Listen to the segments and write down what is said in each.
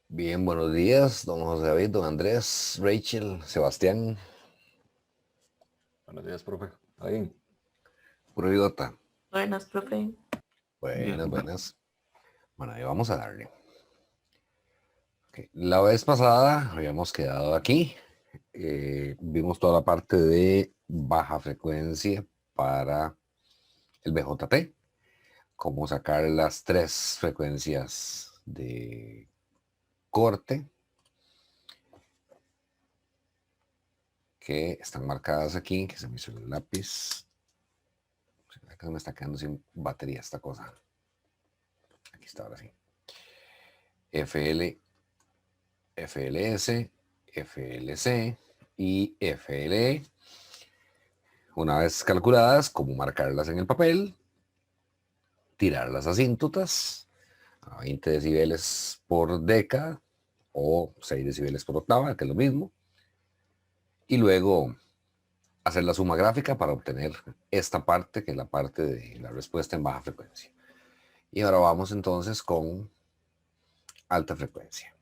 Bien, buenos días, don José David, don Andrés, Rachel, Sebastián, Buenos días, profe. ¿Alguien? puro idiota. Buenas, profe. Buenas, buenas. Bueno, ahí vamos a darle. Ok, la vez pasada habíamos quedado aquí. Vimos toda la parte de baja frecuencia para el BJT. Cómo sacar las tres frecuencias de corte que están marcadas aquí, que se me hizo el lápiz. Acá me está quedando sin batería esta cosa. Aquí está, ahora sí. FL, FLS, FLC y FLE. Una vez calculadas, como marcarlas en el papel, tirar las asíntotas a 20 decibeles por década o 6 decibeles por octava, que es lo mismo, y luego hacer la suma gráfica para obtener esta parte, que es la parte de la respuesta en baja frecuencia. Y ahora vamos entonces con alta frecuencia.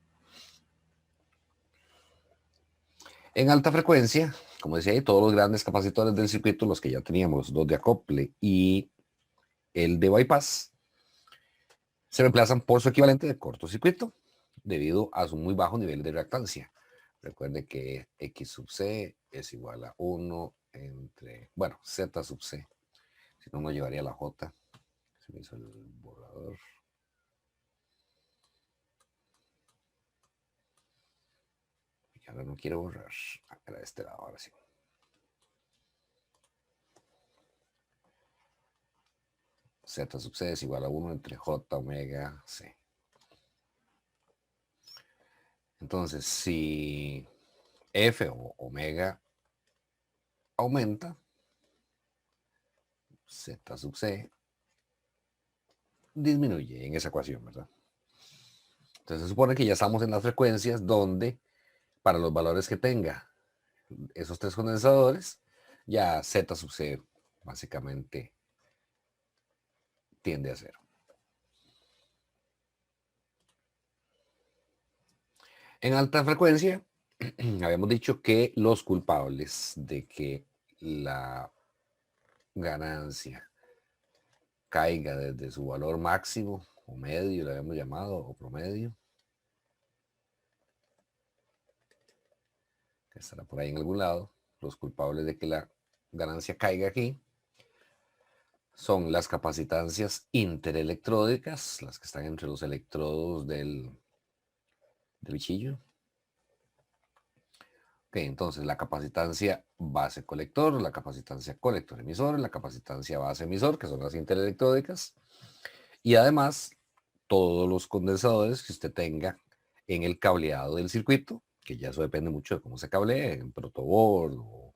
En alta frecuencia, como decía ahí, todos los grandes capacitores del circuito, los que ya teníamos, dos de acople y el de bypass, se reemplazan por su equivalente de cortocircuito debido a su muy bajo nivel de reactancia. Recuerde que X sub C es igual a 1 entre, bueno, Z sub C. Si no, no llevaría la J. Se me hizo el borrador. Y ahora no quiero borrar. Era de este lado, ahora sí. Z sub C es igual a 1 entre J omega C. Entonces, si F o omega aumenta, Z sub C disminuye en esa ecuación, ¿verdad? Entonces se supone que ya estamos en las frecuencias donde, para los valores que tenga esos tres condensadores, ya Z sub C básicamente tiende a cero. En alta frecuencia, habíamos dicho que los culpables de que la ganancia caiga desde su valor máximo o medio, lo habíamos llamado, o promedio, que estará por ahí en algún lado, los culpables de que la ganancia caiga aquí son las capacitancias interelectródicas, las que están entre los electrodos del bichillo. Ok, entonces la capacitancia base colector, la capacitancia colector emisor, la capacitancia base emisor, que son las interelectródicas, y además todos los condensadores que usted tenga en el cableado del circuito, que ya eso depende mucho de cómo se cablee, en protoboard o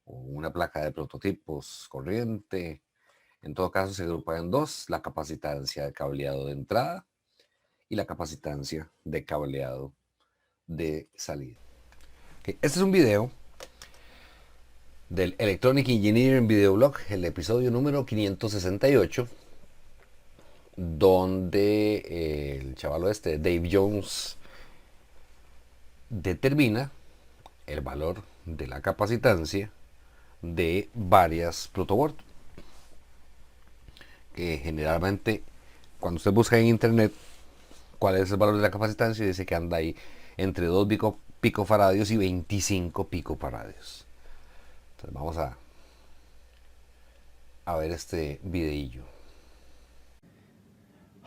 una placa de prototipos corriente. En todo caso se agrupa en dos: la capacitancia de cableado de entrada y la capacitancia de cableado de salida. Okay, este es un video del Electronic Engineering Videoblog, el episodio número 568, donde el chaval Dave Jones, determina el valor de la capacitancia de varias protoboard, que generalmente cuando usted busca en internet cuál es el valor de la capacitancia, dice que anda ahí entre 2 picofaradios y 25 picofaradios. Entonces vamos a ver este videillo.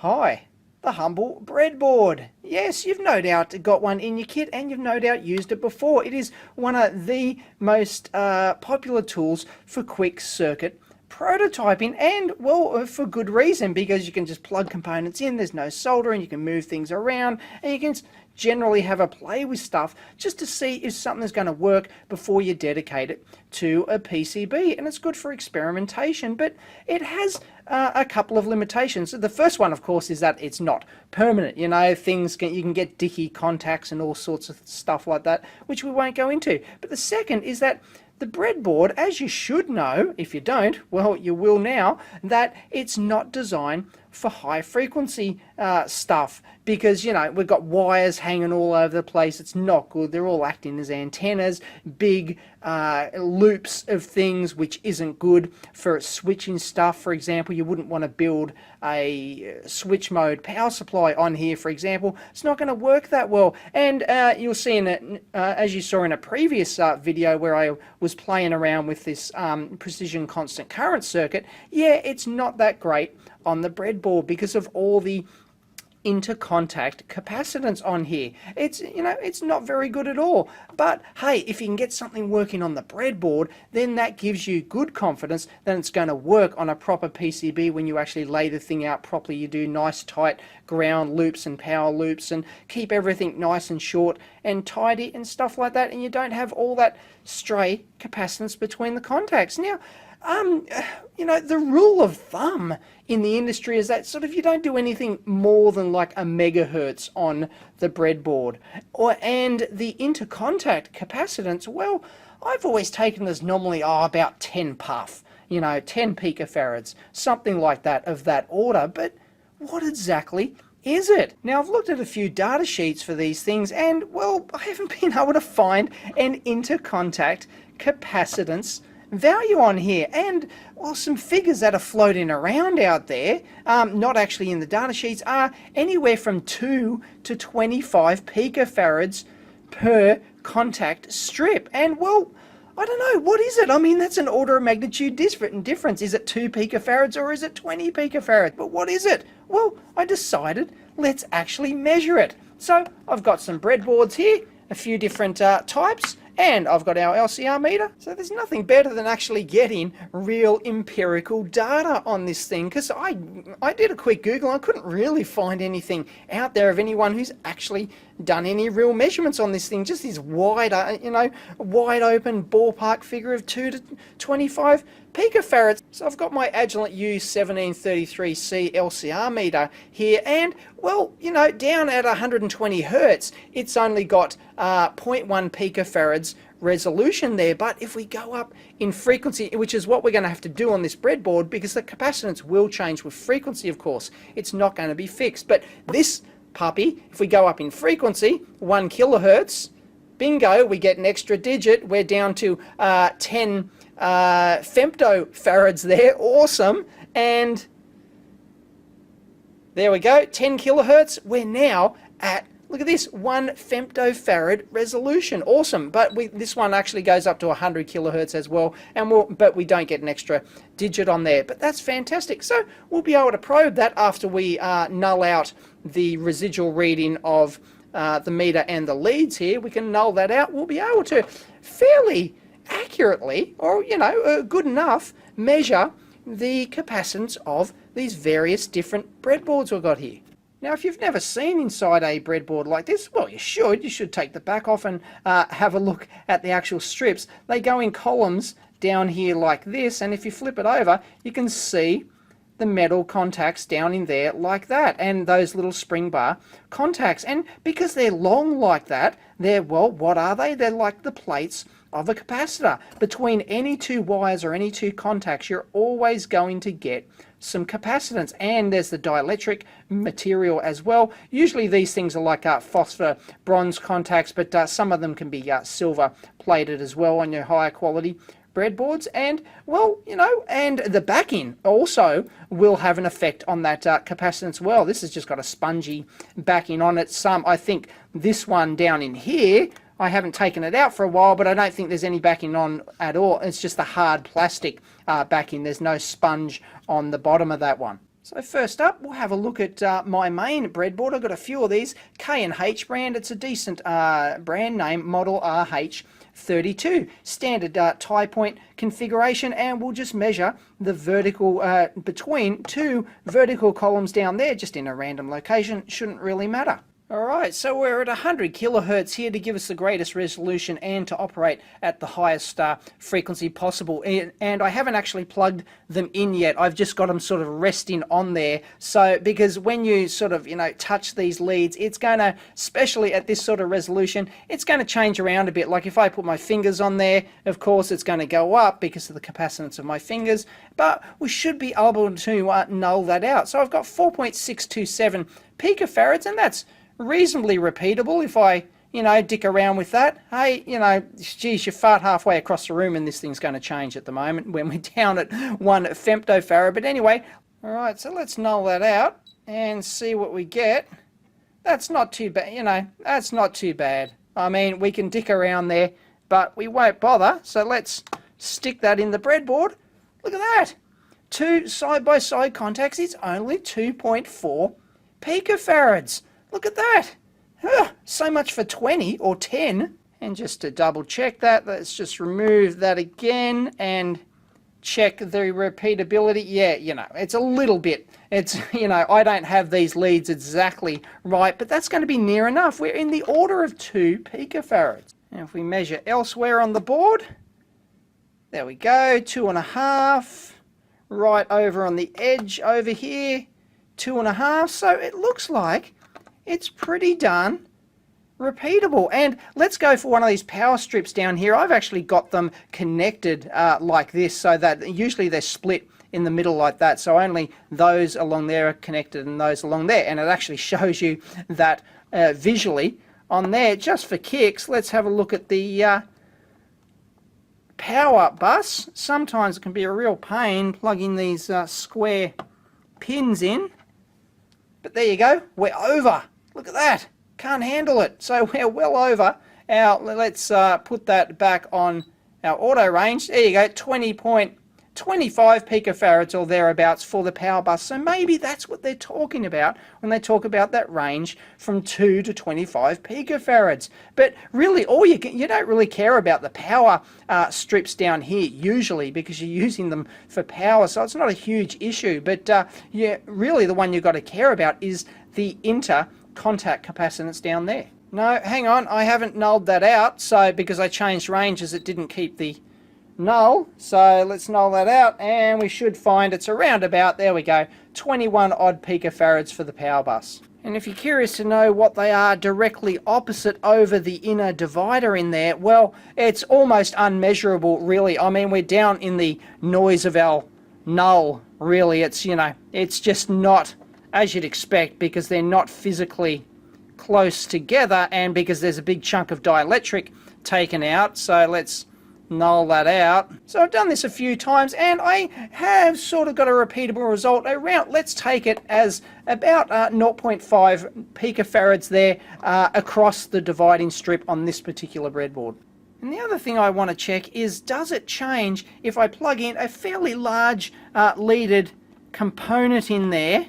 Hi, the humble breadboard. Yes, you've no doubt got one in your kit and you've no doubt used it before. It is one of the most popular tools for quick circuit prototyping, and well, for good reason, because you can just plug components in, there's no soldering, you can move things around, and you can generally have a play with stuff just to see if something's going to work before you dedicate it to a PCB. And it's good for experimentation, but it has a couple of limitations. The first one, of course, is that it's not permanent. You know, you can get dicky contacts and all sorts of stuff like that, which we won't go into. But the second is that the breadboard, as you should know, if you don't, well, you will now, that it's not designed for high frequency stuff, because, you know, we've got wires hanging all over the place. It's not good. They're all acting as antennas, big loops of things, which isn't good for switching stuff. For example, you wouldn't want to build a switch mode power supply on here, for example. It's not going to work that well. And you'll see in it, as you saw in a previous video where I was playing around with this precision constant current circuit, yeah, it's not that great on the breadboard because of all the intercontact capacitance on here. It's, you know, it's not very good at all. But hey, if you can get something working on the breadboard, then that gives you good confidence that it's going to work on a proper PCB when you actually lay the thing out properly. You do nice tight ground loops and power loops and keep everything nice and short and tidy and stuff like that, and you don't have all that stray capacitance between the contacts. Now, you know, the rule of thumb in the industry is that sort of you don't do anything more than like a megahertz on the breadboard. And the intercontact capacitance, well, I've always taken as normally about 10 puff, you know, 10 picofarads, something like that, of that order. But what exactly is it? Now, I've looked at a few data sheets for these things, and well, I haven't been able to find an intercontact capacitance value on here. And well, some figures that are floating around out there, not actually in the data sheets, are anywhere from 2 to 25 picofarads per contact strip. And well, I don't know, what is it? I mean, that's an order of magnitude difference. Is it 2 picofarads or is it 20 picofarads? But what is it? Well, I decided let's actually measure it. So I've got some breadboards here, a few different types, and I've got our LCR meter. So there's nothing better than actually getting real empirical data on this thing, because I did a quick Google and I couldn't really find anything out there of anyone who's actually done any real measurements on this thing. Just this wide, you know, wide open ballpark figure of 2 to 25 picofarads. So I've got my Agilent U1733C LCR meter here, and well, you know, down at 120 hertz, it's only got 0.1 picofarads resolution there. But if we go up in frequency, which is what we're going to have to do on this breadboard, because the capacitance will change with frequency, of course, it's not going to be fixed. But this puppy, if we go up in frequency, 1 kilohertz, bingo, we get an extra digit. We're down to 10 femtofarads there. Awesome. And there we go, 10 kilohertz. We're now at, look at this, 1 femtofarad resolution. Awesome. But this one actually goes up to 100 kilohertz as well, and but we don't get an extra digit on there. But that's fantastic. So we'll be able to probe that after we null out the residual reading of the meter and the leads here. We can null that out. We'll be able to fairly accurately, or you know, good enough, measure the capacitance of these various different breadboards we've got here. Now, if you've never seen inside a breadboard like this, well, you should take the back off and have a look at the actual strips. They go in columns down here like this, and if you flip it over, you can see the metal contacts down in there like that, and those little spring bar contacts. And because they're long like that, they're, well, what are they? They're like the plates of a capacitor. Between any two wires or any two contacts, you're always going to get some capacitance. And there's the dielectric material as well. Usually these things are like phosphor bronze contacts, but some of them can be silver plated as well on your higher quality breadboards. And well, you know, and the backing also will have an effect on that capacitance. Well, this has just got a spongy backing on it. I think this one down in here, I haven't taken it out for a while, but I don't think there's any backing on at all. It's just the hard plastic backing. There's no sponge on the bottom of that one. So first up, we'll have a look at my main breadboard. I've got a few of these. K&H brand. It's a decent brand name, model RH32. Standard tie point configuration, and we'll just measure the vertical between two vertical columns down there, just in a random location. Shouldn't really matter. Alright, so we're at 100 kilohertz here to give us the greatest resolution and to operate at the highest frequency possible. And I haven't actually plugged them in yet. I've just got them sort of resting on there. So, because when you sort of, touch these leads, it's going to, especially at this sort of resolution, it's going to change around a bit. Like if I put my fingers on there, of course, it's going to go up because of the capacitance of my fingers. But we should be able to null that out. So I've got 4.627 picofarads, and that's reasonably repeatable if I, dick around with that. Hey, geez, you fart halfway across the room and this thing's going to change at the moment when we're down at 1 femtofarad. But anyway, all right, so let's null that out and see what we get. That's not too bad, that's not too bad. I mean, we can dick around there, but we won't bother. So let's stick that in the breadboard. Look at that. 2 side-by-side contacts, it's only 2.4 picofarads. Look at that. So much for 20 or 10. And just to double check that, let's just remove that again and check the repeatability. Yeah, it's a little bit. It's, I don't have these leads exactly right, but that's going to be near enough. We're in the order of 2 picofarads. And if we measure elsewhere on the board, there we go, 2.5. Right over on the edge over here, 2.5. So it looks like it's pretty darn repeatable. And let's go for one of these power strips down here. I've actually got them connected like this, so that usually they're split in the middle like that. So only those along there are connected and those along there. And it actually shows you that visually on there. Just for kicks, let's have a look at the power bus. Sometimes it can be a real pain plugging these square pins in. But there you go, we're over. Look at that, can't handle it. So we're well over our, let's put that back on our auto range. There you go, 20.25 picofarads or thereabouts for the power bus. So maybe that's what they're talking about when they talk about that range from 2 to 25 picofarads. But really, all you don't really care about the power strips down here usually, because you're using them for power, so it's not a huge issue. But yeah, really the one you've got to care about is the inter-contact capacitance down there. No, hang on, I haven't nulled that out, so because I changed ranges, it didn't keep the null. So let's null that out, and we should find it's around about, there we go, 21 odd picofarads for the power bus. And if you're curious to know what they are directly opposite over the inner divider in there, well, it's almost unmeasurable, really. I mean, we're down in the noise of our null, really. It's, it's just not as you'd expect, because they're not physically close together and because there's a big chunk of dielectric taken out. So let's null that out. So I've done this a few times and I have sort of got a repeatable result around, let's take it as about 0.5 picofarads there across the dividing strip on this particular breadboard. And the other thing I want to check is, does it change if I plug in a fairly large leaded component in there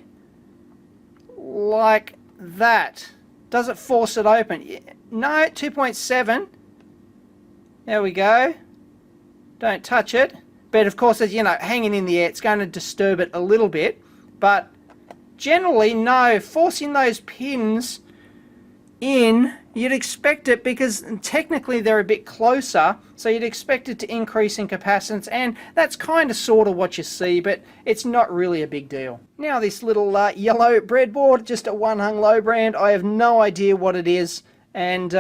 like that? Does it force it open? No, 2.7. There we go. Don't touch it. But of course, as hanging in the air, it's going to disturb it a little bit. But generally, no. Forcing those pins in, you'd expect it, because technically they're a bit closer, so you'd expect it to increase in capacitance, and that's kind of sort of what you see, but it's not really a big deal. Now this little yellow breadboard, just a one hung low brand, I have no idea what it is, and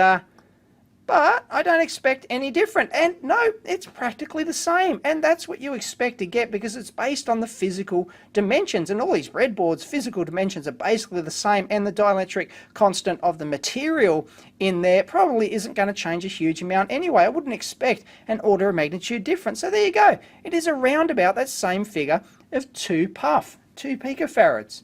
but I don't expect any different. And no, it's practically the same. And that's what you expect to get, because it's based on the physical dimensions. And all these breadboards, physical dimensions are basically the same. And the dielectric constant of the material in there probably isn't going to change a huge amount anyway. I wouldn't expect an order of magnitude difference. So there you go. It is around about that same figure of 2 picofarads.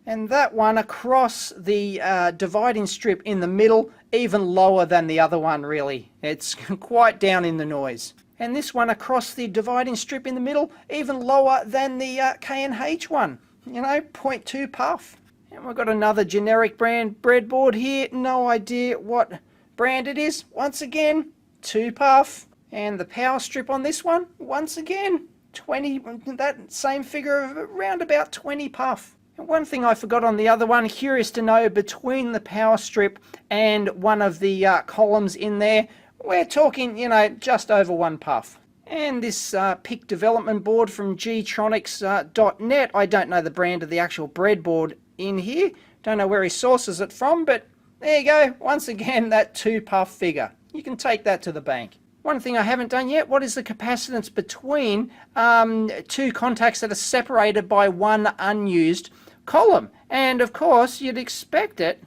And that one across the dividing strip in the middle, even lower than the other one, really. It's quite down in the noise. And this one across the dividing strip in the middle, even lower than the K&H one. 0.2 puff. And we've got another generic brand breadboard here. No idea what brand it is. Once again, 2 puff. And the power strip on this one, once again, 20, that same figure of around about 20 puff. And one thing I forgot on the other one, curious to know, between the power strip and one of the columns in there, we're talking, just over 1 puff. And this PIC development board from gtronics.net, I don't know the brand of the actual breadboard in here, don't know where he sources it from, but there you go, once again, that 2 puff figure. You can take that to the bank. One thing I haven't done yet, what is the capacitance between 2 contacts that are separated by 1 unused column? And of course, you'd expect it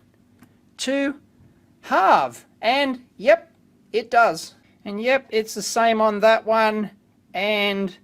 to halve. And yep, it does. And yep, it's the same on that one and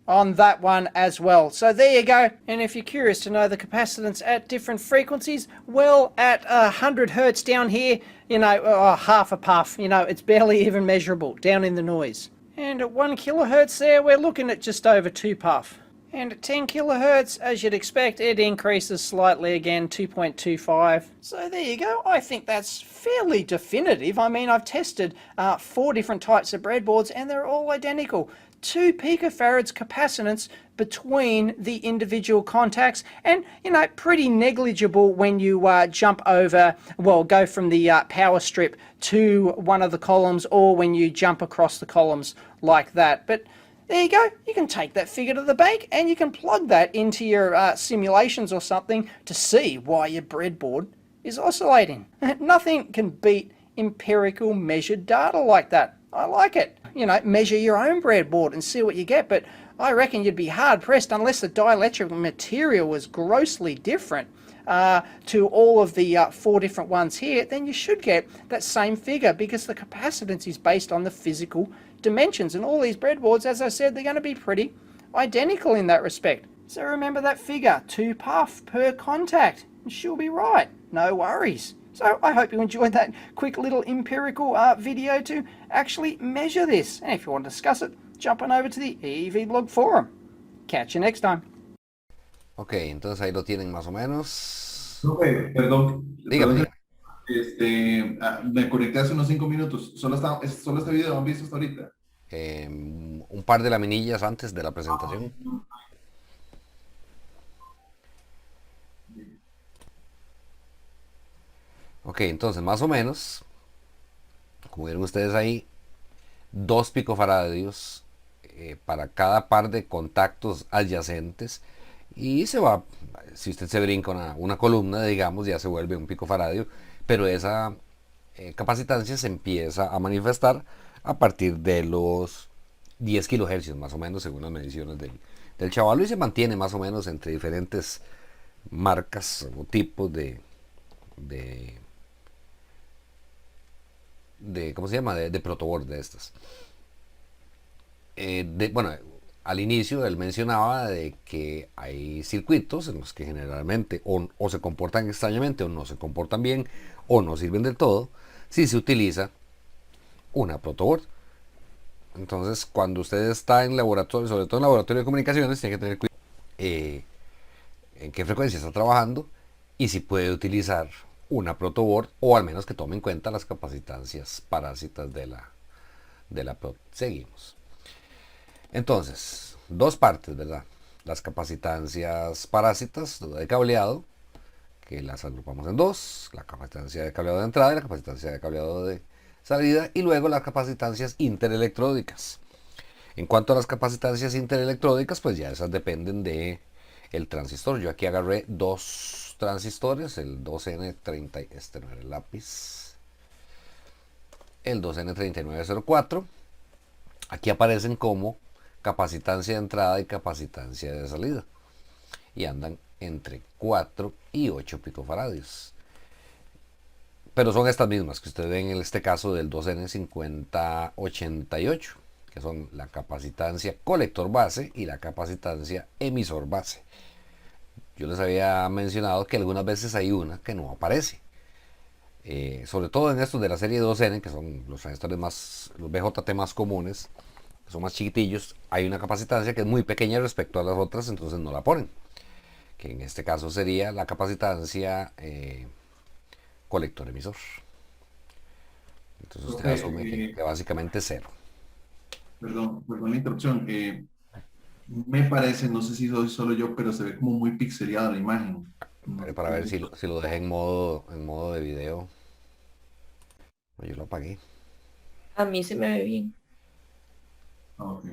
on that one as well. So there you go. And if you're curious to know the capacitance at different frequencies, well, at 100 hertz down here, half a puff, it's barely even measurable down in the noise. And at 1 kilohertz there, we're looking at just over 2 puff. And at 10 kilohertz, as you'd expect, it increases slightly again, 2.25. So there you go. I think that's fairly definitive. I mean, I've tested 4 different types of breadboards and they're all identical. 2 picofarads capacitance between the individual contacts, and pretty negligible when you jump over, go from the power strip to one of the columns, or when you jump across the columns like that. But there you go, you can take that figure to the bank and you can plug that into your simulations or something to see why your breadboard is oscillating. Nothing can beat empirical measured data like that. I like it. Measure your own breadboard and see what you get, but I reckon you'd be hard pressed unless the dielectric material was grossly different to all of the 4 different ones here, then you should get that same figure because the capacitance is based on the physical dimensions, and all these breadboards, as I said, they're going to be pretty identical in that respect. So remember that figure, 2 puff per contact, and she'll be right, no worries. So I hope you enjoyed that quick little empirical video to actually measure this. And if you want to discuss it, jump on over to the EV Blog Forum. Catch you next time. Ok, entonces ahí lo tienen más o menos. Profe, perdón, Dígame, perdón, me conecté hace unos 5 minutos. Solo este video han visto hasta ahorita. un par de laminillas antes de la presentación. Ok, entonces más o menos, como vieron ustedes ahí, 2 picofaradios para cada par de contactos adyacentes, y se va, si usted se brinca una columna, digamos, ya se vuelve un picofaradio, pero esa capacitancia se empieza a manifestar a partir de los 10 kilohercios más o menos, según las mediciones del chavalo, y se mantiene más o menos entre diferentes marcas o tipos de ¿cómo se llama? De protoboard de estas. Bueno, al inicio él mencionaba de que hay circuitos en los que generalmente o se comportan extrañamente o no se comportan bien o no sirven del todo si se utiliza una protoboard. Entonces, cuando usted está en laboratorio, sobre todo en laboratorio de comunicaciones, tiene que tener cuidado en qué frecuencia está trabajando y si puede utilizar una protoboard, o al menos que tome en cuenta las capacitancias parásitas de la prot. Seguimos. Entonces, 2 partes, ¿verdad? Las capacitancias parásitas de cableado, que las agrupamos en 2, la capacitancia de cableado de entrada y la capacitancia de cableado de salida, y luego las capacitancias interelectródicas. En cuanto a las capacitancias interelectródicas, pues ya esas dependen de el transistor. Yo aquí agarré 2 transistores, el 2N30, este no era el lápiz, el 2N3904. Aquí aparecen como capacitancia de entrada y capacitancia de salida, y andan entre 4 y 8 picofaradios, pero son estas mismas que ustedes ven en este caso del 2N5088, que son la capacitancia colector base y la capacitancia emisor base. Yo les había mencionado que algunas veces hay una que no aparece, sobre todo en estos de la serie 2N, que son los transistores los BJT más comunes, que son más chiquitillos. Hay una capacitancia que es muy pequeña respecto a las otras, entonces no la ponen, que en este caso sería la capacitancia colector emisor. Entonces usted asume que básicamente 0. Perdón la interrupción. Me parece, no sé si soy solo yo, pero se ve como muy pixeleada la imagen. Para ver si lo dejé en modo de video. Yo lo apagué. A mí se me ve bien. Ah, ok.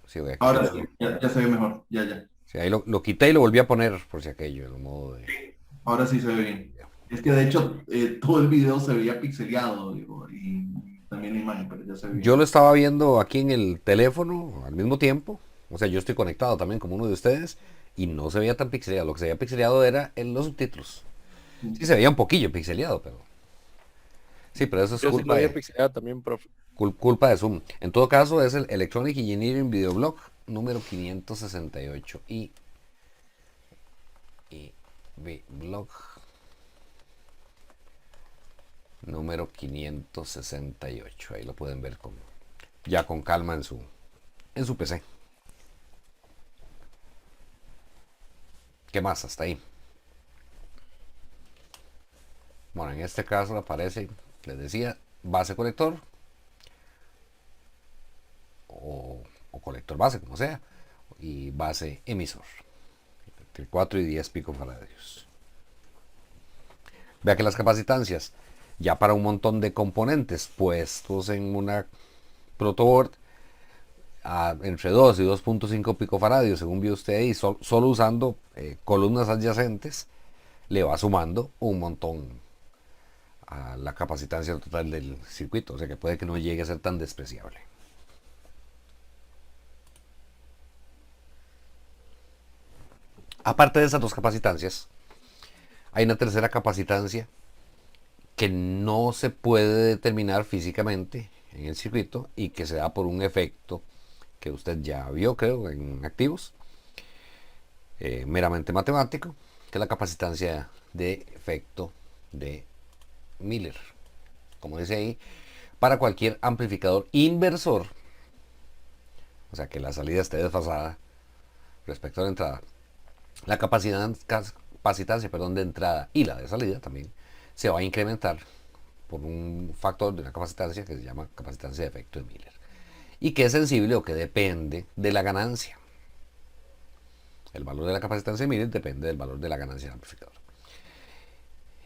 Sí, voy a Ahora quitarlo. sí, ya se ve mejor. Ya, ya. Sí, ahí lo quité y lo volví a poner por si aquello, en modo de Ahora sí se ve bien. Es que de hecho todo el video se veía pixeleado, digo, y también la imagen, pero ya se ve Yo bien. lo estaba viendo aquí en el teléfono al mismo tiempo. O sea, yo estoy conectado también como uno de ustedes y no se veía tan pixeleado. Lo que se veía pixeleado era en los subtítulos. Sí, se veía un poquillo pixeleado, pero... Sí, pero eso es Yo sí lo había pixelado también, profe. culpa de Zoom. En todo caso, es el Electronic Engineering Videoblog número 568 y blog número 568. Ahí lo pueden ver ya con calma en su PC. ¿Qué más? Hasta ahí. Bueno, en este caso aparece, les decía, base colector o colector base, como sea, y base emisor, entre 4 y 10 picofaradios. Vea que las capacitancias, ya para un montón de componentes puestos en una protoboard, entre 2 y 2.5 picofaradios, según vio usted ahí, solo usando columnas adyacentes, le va sumando un montón a la capacitancia total del circuito, o sea que puede que no llegue a ser tan despreciable. Aparte de esas dos capacitancias, hay una tercera capacitancia que no se puede determinar físicamente en el circuito y que se da por un efecto que usted ya vio, creo, en activos, meramente matemático, que es la capacitancia de efecto de Miller. Como dice ahí, para cualquier amplificador inversor, o sea que la salida esté desfasada respecto a la entrada, la capacitancia de entrada y la de salida también se va a incrementar por un factor de una capacitancia que se llama capacitancia de efecto de Miller y que es sensible o que depende de la ganancia. El valor de la capacitancia de Miller depende del valor de la ganancia del amplificador.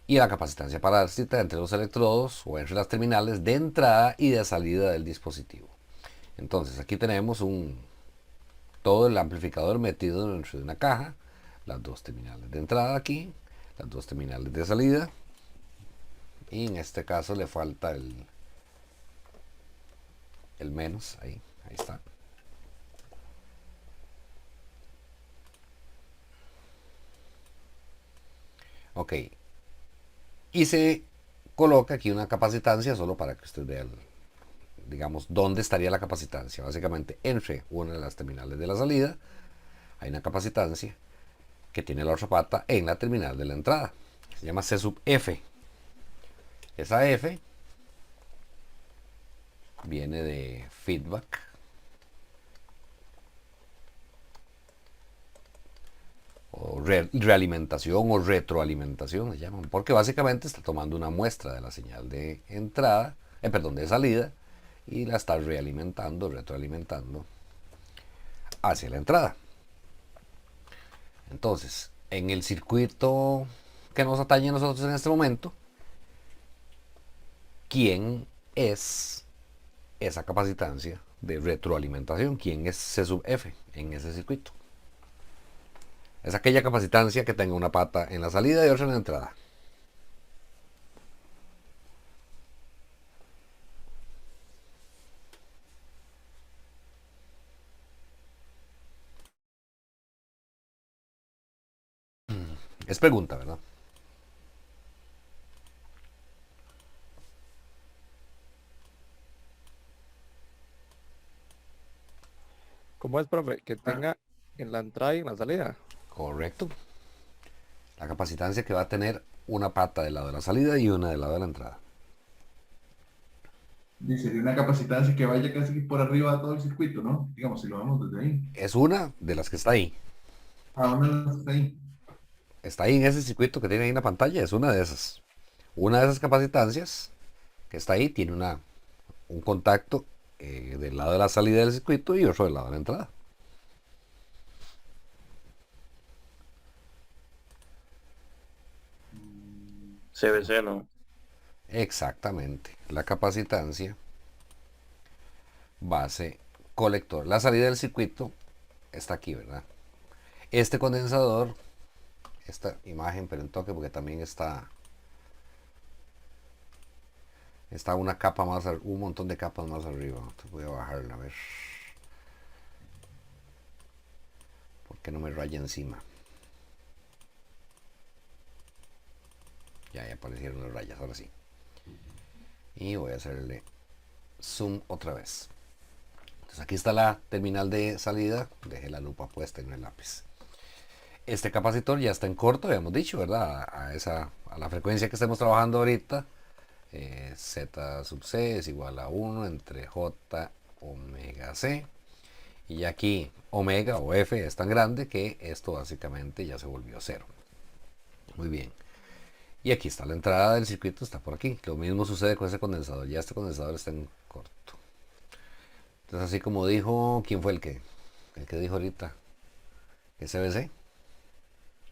Y la capacitancia parásita entre los electrodos o entre las terminales de entrada y de salida del dispositivo. Entonces aquí tenemos todo el amplificador metido dentro de una caja, las dos terminales de entrada aquí, las dos terminales de salida, y en este caso le falta el menos, ahí está. Ok, y se coloca aquí una capacitancia solo para que usted vea, digamos, dónde estaría la capacitancia. Básicamente entre una de las terminales de la salida hay una capacitancia que tiene la otra pata en la terminal de la entrada. Se llama C sub F. Esa F viene de feedback o realimentación o retroalimentación se llaman, porque básicamente está tomando una muestra de la señal de entrada, de salida, y la está retroalimentando hacia la entrada. Entonces, en el circuito que nos atañe a nosotros en este momento, ¿quién es esa capacitancia de retroalimentación? ¿Quién es C sub F en ese circuito? Es aquella capacitancia que tenga una pata en la salida y otra en la entrada. Es pregunta, ¿verdad? ¿Cómo es, profe? Que tenga en la entrada y en la salida. Correcto. La capacitancia que va a tener una pata del lado de la salida y una del lado de la entrada. Dice, de una capacitancia que vaya casi por arriba de todo el circuito, ¿no? Digamos, si lo vemos desde ahí. Es una de las que está ahí. Ah, una de las que está ahí. Está ahí en ese circuito que tiene ahí en la pantalla. Es una de esas. Una de esas capacitancias que está ahí tiene un contacto del lado de la salida del circuito y otro del lado de la entrada. CBC, ¿no? Exactamente. La capacitancia base colector. La salida del circuito está aquí, ¿verdad? Este condensador, esta imagen, pero en toque porque también está una capa más, un montón de capas más arriba. Voy a bajarla, a ver. ¿Por qué no me raya encima? Ya aparecieron las rayas, ahora sí. Y voy a hacerle zoom otra vez. Entonces aquí está la terminal de salida. Dejé la lupa puesta en el lápiz. Este capacitor ya está en corto, habíamos dicho, ¿verdad? A la frecuencia que estemos trabajando ahorita. Z sub C es igual a 1 entre J omega C. Y aquí omega o F es tan grande que esto básicamente ya se volvió cero. Muy bien. Y aquí está la entrada del circuito, está por aquí. Lo mismo sucede con ese condensador. Ya este condensador está en corto. Entonces así como dijo, ¿quién fue el que dijo ahorita? ¿El CBC?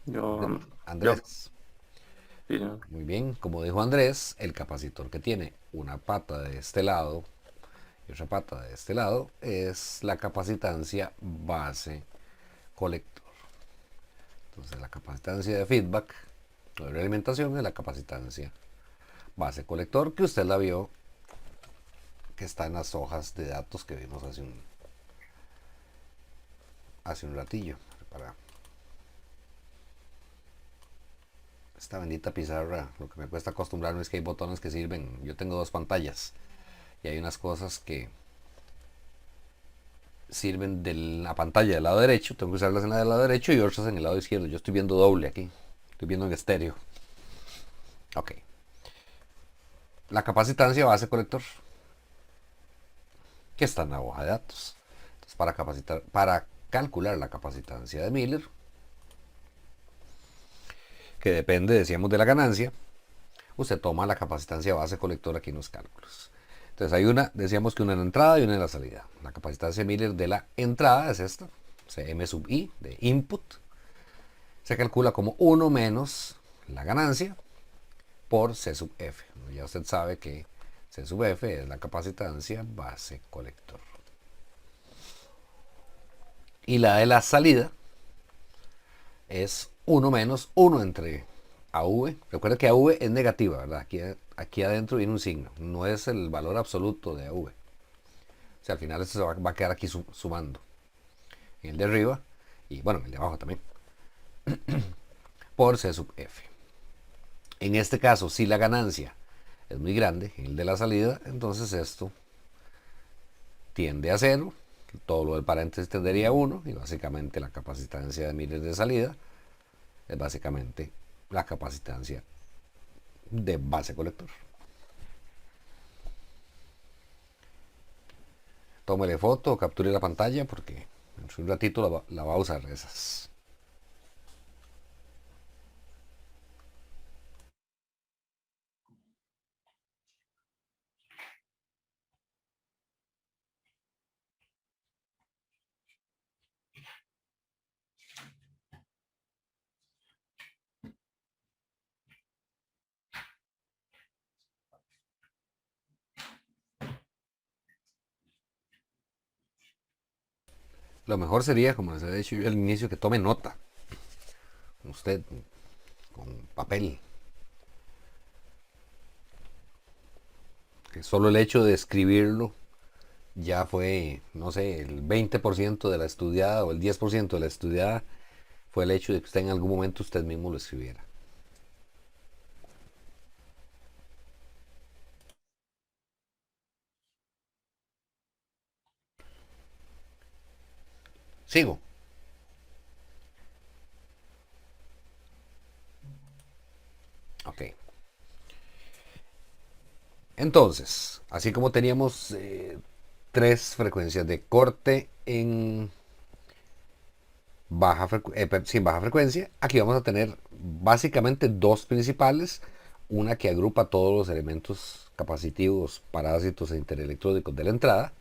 Yo, Andrés. sí, ¿no? Muy bien, como dijo Andrés, el capacitor que tiene una pata de este lado y otra pata de este lado es la capacitancia base colector. Entonces la capacitancia de feedback o de realimentación es la capacitancia base colector, que usted la vio, que está en las hojas de datos que vimos hace un ratillo. Para esta bendita pizarra, lo que me cuesta acostumbrarme es que hay botones que sirven. Yo tengo dos pantallas y hay unas cosas que sirven de la pantalla del lado derecho, tengo que usarlas en la del lado derecho y otras en el lado izquierdo. Yo estoy viendo doble aquí, estoy viendo en estéreo. Ok. La capacitancia base colector, que está en la hoja de datos. Entonces, para calcular la capacitancia de Miller, que depende, decíamos, de la ganancia, usted toma la capacitancia base colector aquí en los cálculos. Entonces hay una, decíamos que una en la entrada y una en la salida. La capacitancia Miller de la entrada es esta, M sub I de input. Se calcula como 1 menos la ganancia por C sub F. Ya usted sabe que C sub F es la capacitancia base colector. Y la de la salida es 1 menos 1 entre AV. Recuerda que AV es negativa, ¿verdad? Aquí adentro viene un signo. No es el valor absoluto de AV. O sea, al final esto se va a quedar aquí sumando. En el de arriba y bueno, en el de abajo también. Por C sub F. En este caso, si la ganancia es muy grande, en el de la salida, entonces esto tiende a 0. Todo lo del paréntesis tendería a 1 y básicamente la capacitancia de Miller de salida es básicamente la capacitancia de base colector. Tómele foto o capture la pantalla porque en un ratito la va a usar esas. Lo mejor sería, como les he dicho yo al inicio, que tome nota. Usted, con papel. Que solo el hecho de escribirlo ya fue, no sé, el 20% de la estudiada o el 10% de la estudiada fue el hecho de que usted en algún momento usted mismo lo escribiera. Sigo. Ok. Entonces, así como teníamos 3 frecuencias de corte en sin baja frecuencia, aquí vamos a tener básicamente 2 principales. Una que agrupa todos los elementos capacitivos, parásitos e interelectrónicos de la entrada,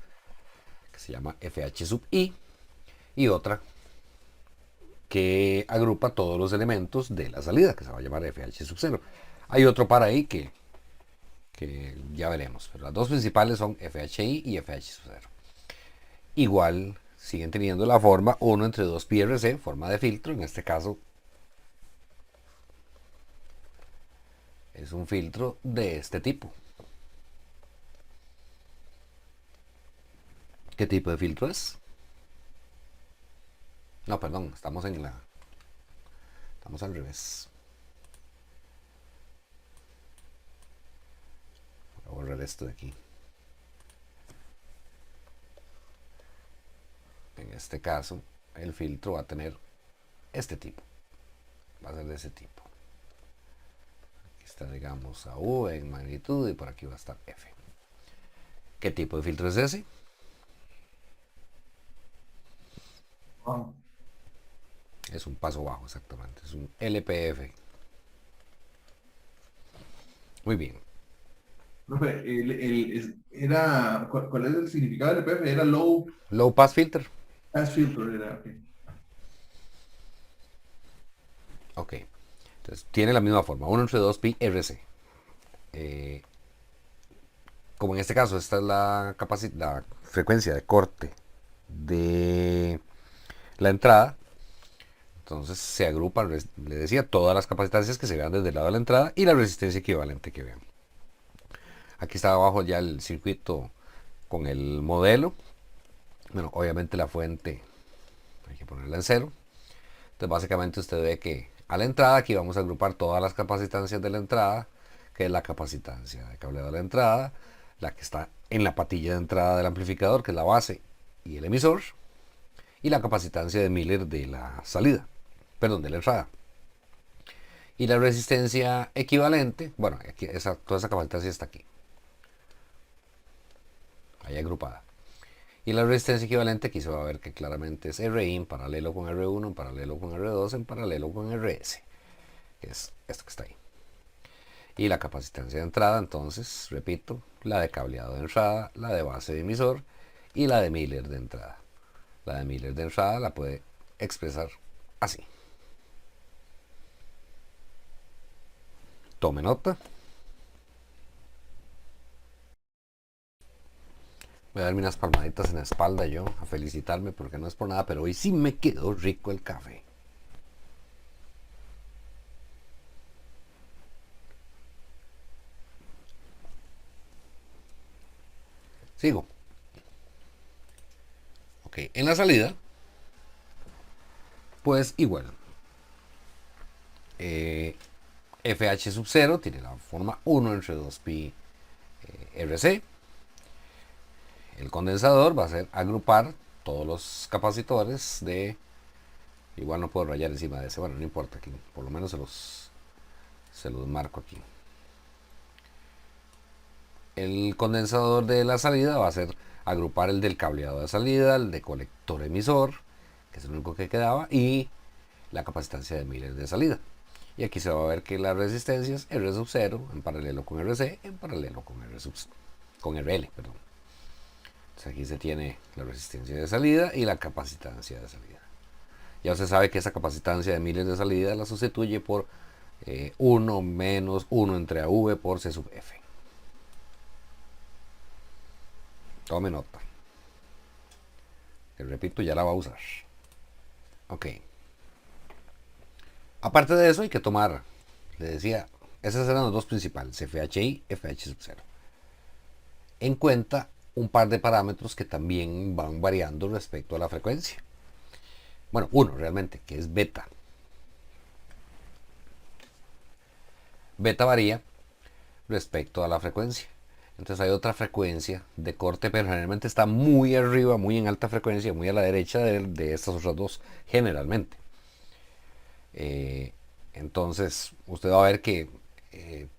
que se llama FH sub I, y otra que agrupa todos los elementos de la salida, que se va a llamar FH sub 0. Hay otro par ahí que ya veremos, pero las dos principales son FHI y FH0. Igual siguen teniendo la forma 1 entre 2 PRC, forma de filtro. En este caso es un filtro de este tipo. ¿Qué tipo de filtro es? No, perdón, estamos al revés. Voy a borrar esto de aquí. En este caso, el filtro va a tener este tipo. Va a ser de ese tipo. Aquí está, digamos, a U en magnitud y por aquí va a estar F. ¿Qué tipo de filtro es ese? Wow. Es un paso bajo, exactamente. Es un LPF. Muy bien. Profe, ¿cuál es el significado del EPF? Era Low Low Pass Filter. Pass Filter, era, ok. Ok. Entonces, tiene la misma forma. 1 entre 2 pi RC. Como en este caso, esta es la frecuencia de corte de la entrada. Entonces se agrupan, le decía, todas las capacitancias que se vean desde el lado de la entrada y la resistencia equivalente que vean. Aquí está abajo ya el circuito con el modelo. Bueno, obviamente la fuente hay que ponerla en 0. Entonces básicamente usted ve que a la entrada aquí vamos a agrupar todas las capacitancias de la entrada, que es la capacitancia de cableado de la entrada, la que está en la patilla de entrada del amplificador, que es la base y el emisor, y la capacitancia de Miller de la salida, perdón, de la entrada. Y la resistencia equivalente, bueno, aquí toda esa capacitancia está aquí, ahí agrupada. Y la resistencia equivalente aquí se va a ver que claramente es RI en paralelo con R1, en paralelo con R2, en paralelo con RS, que es esto que está ahí. Y la capacitancia de entrada, entonces, repito, la de cableado de entrada, la de base de emisor y la de Miller de entrada. La de Miller de entrada la puede expresar así. Tome nota. Voy a darme unas palmaditas en la espalda yo, a felicitarme porque no es por nada, pero hoy sí me quedó rico el café. Sigo. Ok, en la salida, pues igual. FH sub 0 tiene la forma 1 entre 2 pi RC. El condensador va a ser agrupar todos los capacitores de... Igual no puedo rayar encima de ese, bueno, no importa, aquí por lo menos se los marco aquí. El condensador de la salida va a ser agrupar el del cableado de salida, el de colector emisor, que es el único que quedaba, y la capacitancia de Miller de salida. Y aquí se va a ver que la resistencia es R sub 0 en paralelo con RC, en paralelo con RL, perdón. Entonces aquí se tiene la resistencia de salida y la capacitancia de salida. Ya usted sabe que esa capacitancia de Miller de salida la sustituye por 1 menos 1 entre AV por C sub F. Tome nota. Que repito, ya la va a usar. Ok. Aparte de eso hay que tomar, le decía, esos eran los dos principales, FHI, FH sub 0. En cuenta un par de parámetros que también van variando respecto a la frecuencia. Bueno, uno realmente, que es beta. Beta varía respecto a la frecuencia. Entonces hay otra frecuencia de corte, pero generalmente está muy arriba, muy en alta frecuencia, muy a la derecha de estas otras dos, generalmente. Entonces usted va a ver que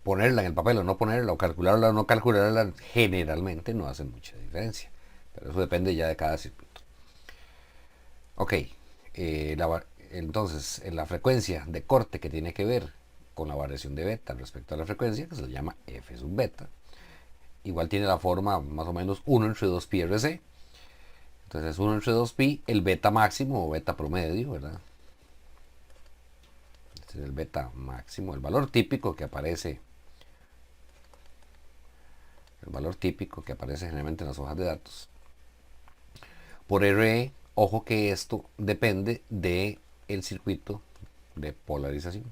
ponerla en el papel o no ponerla, o calcularla o no calcularla, generalmente no hace mucha diferencia. Pero eso depende ya de cada circuito. Ok, entonces en la frecuencia de corte que tiene que ver con la variación de beta respecto a la frecuencia, que se le llama F sub beta, igual tiene la forma más o menos 1 entre 2 pi RC. Entonces 1 entre 2 pi, el beta máximo o beta promedio, ¿verdad? Este Este es el beta máximo, el valor típico que aparece. El valor típico que aparece generalmente en las hojas de datos. Por RE, ojo que esto depende de el circuito de polarización.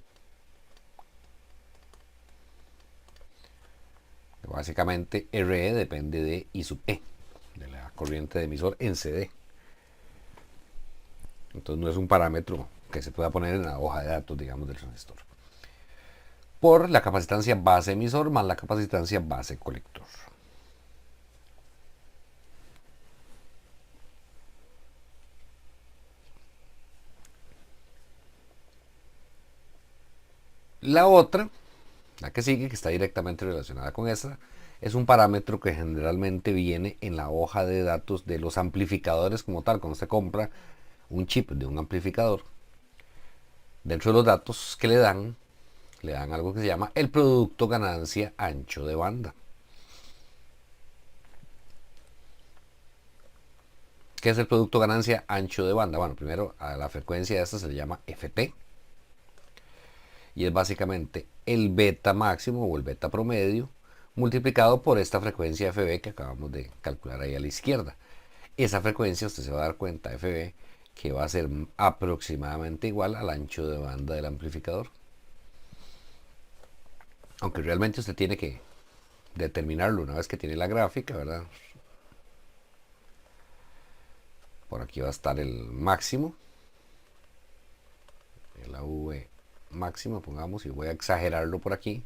Básicamente RE depende de I sub E, de la corriente de emisor en CD. Entonces no es un parámetro que se pueda poner en la hoja de datos, digamos, del transistor. Por la capacitancia base emisor más la capacitancia base colector. La otra, la que sigue, que está directamente relacionada con esta, es un parámetro que generalmente viene en la hoja de datos de los amplificadores como tal. Cuando usted compra un chip de un amplificador, dentro de los datos que le dan algo que se llama el producto ganancia ancho de banda. ¿Qué es el producto ganancia ancho de banda? Bueno, primero a la frecuencia de esta se le llama FT. Y es básicamente el beta máximo o el beta promedio multiplicado por esta frecuencia FB que acabamos de calcular ahí a la izquierda. Esa frecuencia, usted se va a dar cuenta, FB, que va a ser aproximadamente igual al ancho de banda del amplificador. Aunque realmente usted tiene que determinarlo una vez que tiene la gráfica, ¿verdad? Por aquí va a estar el máximo, el AV máximo, pongamos, y voy a exagerarlo por aquí.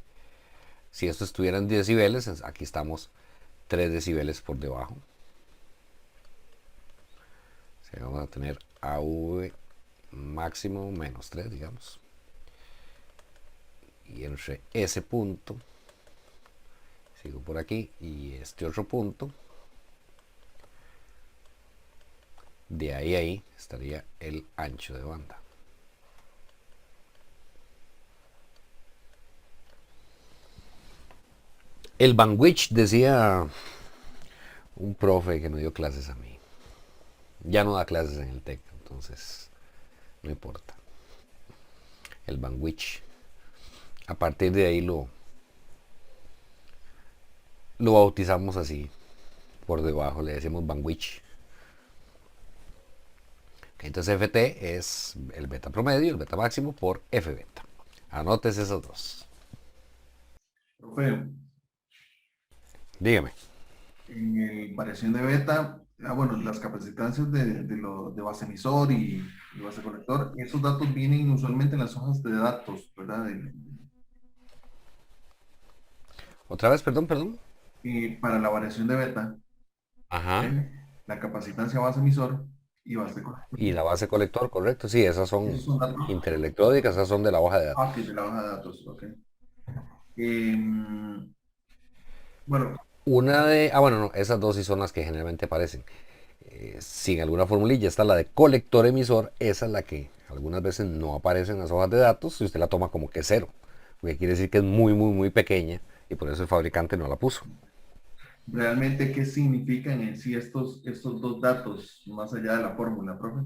Si esto estuviera en decibeles, aquí estamos 3 decibeles por debajo. O sea, vamos a tener AV máximo menos 3, digamos. Y entre ese punto, sigo por aquí, y este otro punto, de ahí a ahí estaría el ancho de banda. El bandwidth, decía un profe que me dio clases a mí. Ya no da clases en el TEC, entonces no importa. El bandwidth. A partir de ahí lo bautizamos así. Por debajo le decimos bandwidth. Entonces FT es el beta promedio, el beta máximo por F beta. Anótese esos dos. Profe, Dígame. en variación de beta, bueno, las capacitancias de base emisor y base colector, esos datos vienen usualmente en las hojas de datos, ¿verdad? Otra vez, perdón. Para la variación de beta, Ajá. la capacitancia base emisor y base colector. Y la base colector, correcto. Sí, esas son Esos son datos. interelectrónicas, esas son de la hoja de datos. Ah, ok, de la hoja de datos, ok. Bueno, Bueno, no, esas dos sí son las que generalmente aparecen. Sin alguna formulilla está la de colector emisor, esa es la que algunas veces no aparece en las hojas de datos y usted la toma como que cero, porque quiere decir que es muy pequeña y por eso el fabricante no la puso. realmente, ¿qué significan en sí estos dos datos, más allá de la fórmula, profe?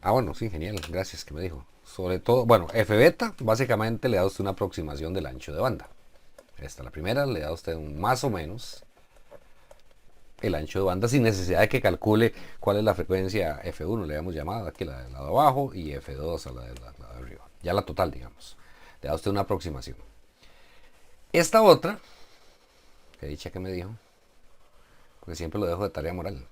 Bueno, sí, genial, gracias que me dijo. Sobre todo, bueno, F beta básicamente le da a usted una aproximación del ancho de banda. Esta, la primera, le da a usted más o menos el ancho de banda sin necesidad de que calcule cuál es la frecuencia F1, le habíamos llamado aquí la del lado abajo, y F2 a la de arriba. Ya la total, digamos. Le da a usted una aproximación. Esta otra, que dicha que me dijo, porque siempre lo dejo de tarea moral.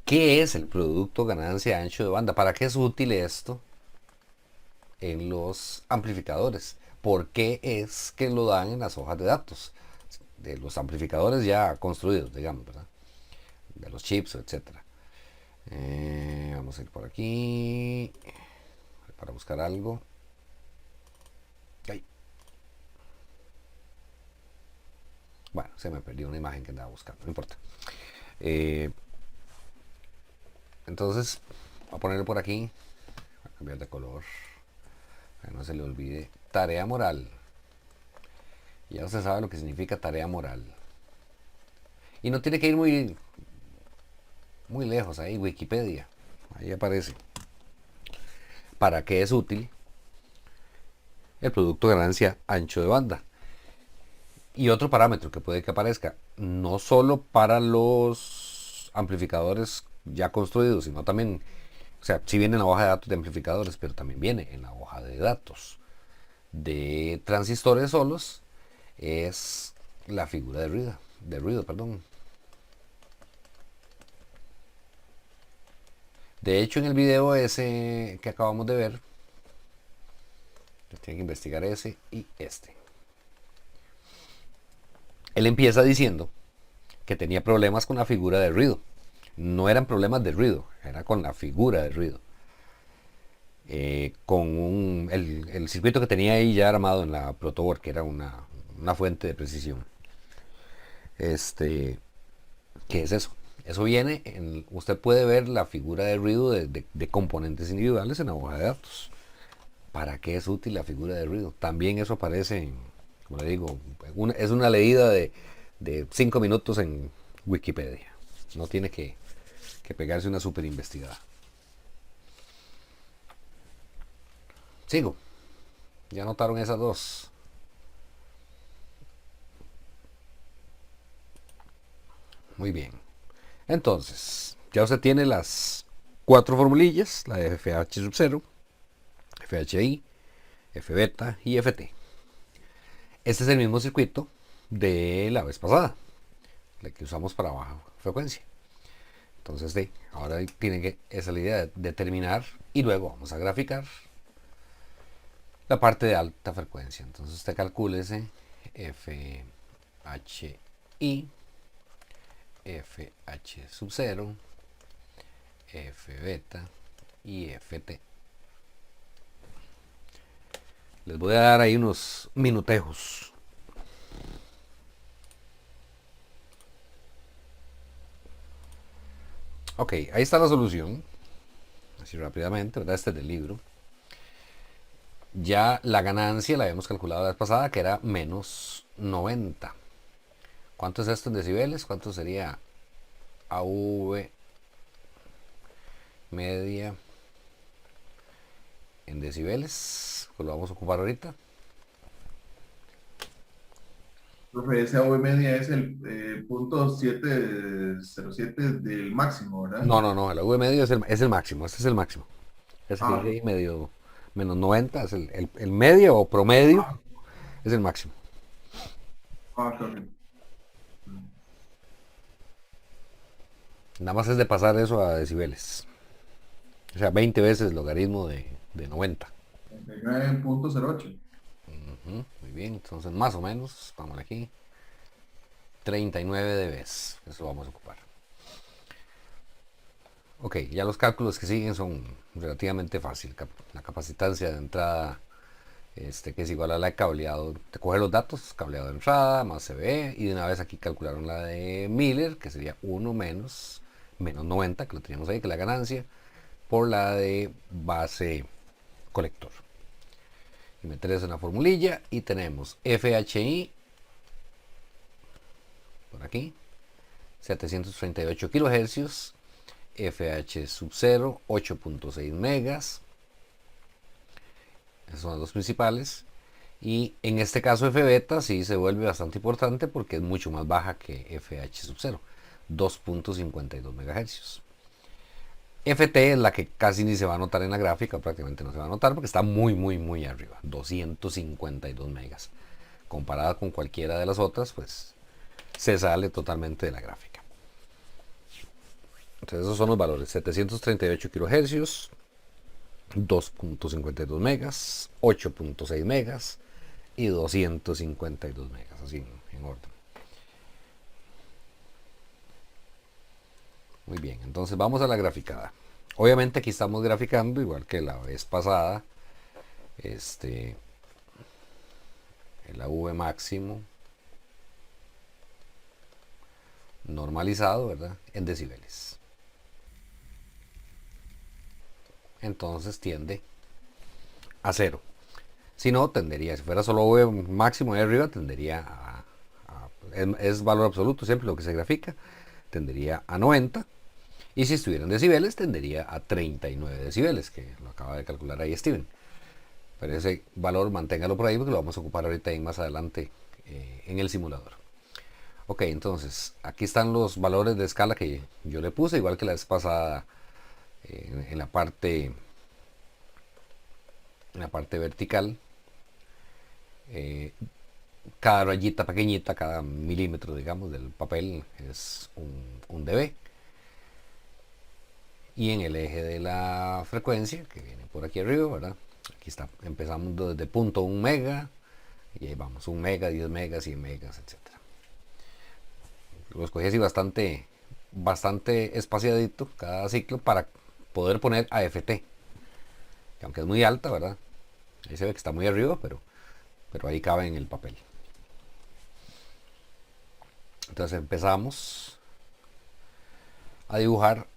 ¿Qué es el producto ganancia ancho de banda? ¿Para qué es útil esto en los amplificadores? ¿Por qué es que lo dan en las hojas de datos? De los amplificadores ya construidos, digamos, ¿verdad? De los chips, etcétera. Vamos a ir por aquí para buscar algo. Ay. Bueno, se me perdió una imagen que andaba buscando, no importa. Entonces, voy a ponerlo por aquí, voy a cambiar de color, para que no se le olvide. Tarea moral. Ya usted sabe lo que significa tarea moral. Y no tiene que ir muy lejos, ahí Wikipedia, ahí aparece. ¿para qué es útil el producto ganancia ancho de banda? Y otro parámetro que puede que aparezca, no solo para los amplificadores ya construidos, sino también, o sea, sí viene en la hoja de datos de amplificadores, pero también viene en la hoja de datos de transistores solos, es la figura de ruido, perdón. De hecho, en el video ese que acabamos de ver, tienen que investigar ese y este. Él empieza diciendo que tenía problemas con la figura de ruido. No eran problemas de ruido, era con la figura de ruido. Con el circuito que tenía ahí ya armado en la protoboard, que era una fuente de precisión. ¿Qué es eso? Eso viene, usted puede ver la figura de ruido de componentes individuales en la hoja de datos. ¿Para qué es útil la figura de ruido? También eso aparece, como le digo, es una leída de 5 minutos en Wikipedia. No tiene que pegarse una super investigada. Sigo. Ya notaron esas dos. Muy bien. Entonces, ya usted tiene las 4 formulillas, la de FH sub 0, FHI, FBeta y FT. Este es el mismo circuito de la vez pasada, el que usamos para baja frecuencia. Entonces, ahora tiene que esa es la idea de determinar y luego vamos a graficar la parte de alta frecuencia. Entonces usted calcule ese FHI, FH sub 0, FBeta y FT. Les voy a dar ahí unos minutejos. Ok, ahí está la solución. Así rápidamente, ¿verdad? Este es del libro. Ya la ganancia la habíamos calculado la vez pasada, que era menos 90. ¿Cuánto es esto en decibeles? ¿Cuánto sería AV media en decibeles? Pues lo vamos a ocupar ahorita. Profe, ese AV media es el punto 707 del máximo, ¿verdad? No, el AV medio es el máximo. Este es el máximo. Ese que dice ahí medio menos 90 es el medio o promedio, es el máximo. Ok. Nada más es de pasar eso a decibeles. O sea, 20 veces el logaritmo de 90. 39.08. Muy bien, entonces más o menos, vamos aquí. 39 dB, eso lo vamos a ocupar. Ok, ya los cálculos que siguen son relativamente fáciles. La capacitancia de entrada, que es igual a la de cableado, te coge los datos, cableado de entrada, más CBE, y de una vez aquí calcularon la de Miller, que sería 1 menos 90, que lo teníamos ahí, que es la ganancia, por la de base colector. Y meter eso en la formulilla, y tenemos FHI, por aquí, 738 kilohercios, FH sub 0, 8.6 megas. Esos son los principales. Y en este caso FBeta sí se vuelve bastante importante porque es mucho más baja que FH sub 0, 2.52 megahercios. FT es la que casi ni se va a notar en la gráfica, prácticamente no se va a notar porque está muy arriba, 252 megas. Comparada con cualquiera de las otras, pues se sale totalmente de la gráfica. Entonces esos son los valores: 738 kilohercios, 2.52 megas, 8.6 megas y 252 megas, así en orden. Muy bien, entonces vamos a la graficada. Obviamente aquí estamos graficando igual que la vez pasada, el AV máximo normalizado, ¿verdad? En decibeles. Entonces tiende a 0. Si no, tendería, si fuera solo V máximo de arriba, tendería es valor absoluto siempre lo que se grafica, tendería a 90. Y si estuviera en decibeles, tendería a 39 decibeles, que lo acaba de calcular ahí Steven. Pero ese valor manténgalo por ahí porque lo vamos a ocupar ahorita y más adelante en el simulador. Ok, entonces aquí están los valores de escala que yo le puse, igual que la vez pasada en la parte vertical. Cada rayita pequeñita, cada milímetro, digamos, del papel es un dB. Y en el eje de la frecuencia, que viene por aquí arriba, ¿verdad? Aquí está, empezamos desde punto 1 mega, y ahí vamos, 1 mega, 10 megas, 100 megas, etc. Lo escogí así bastante espaciadito cada ciclo para poder poner AFT, que aunque es muy alta, ¿verdad? Ahí se ve que está muy arriba, pero ahí cabe en el papel. Entonces empezamos a dibujar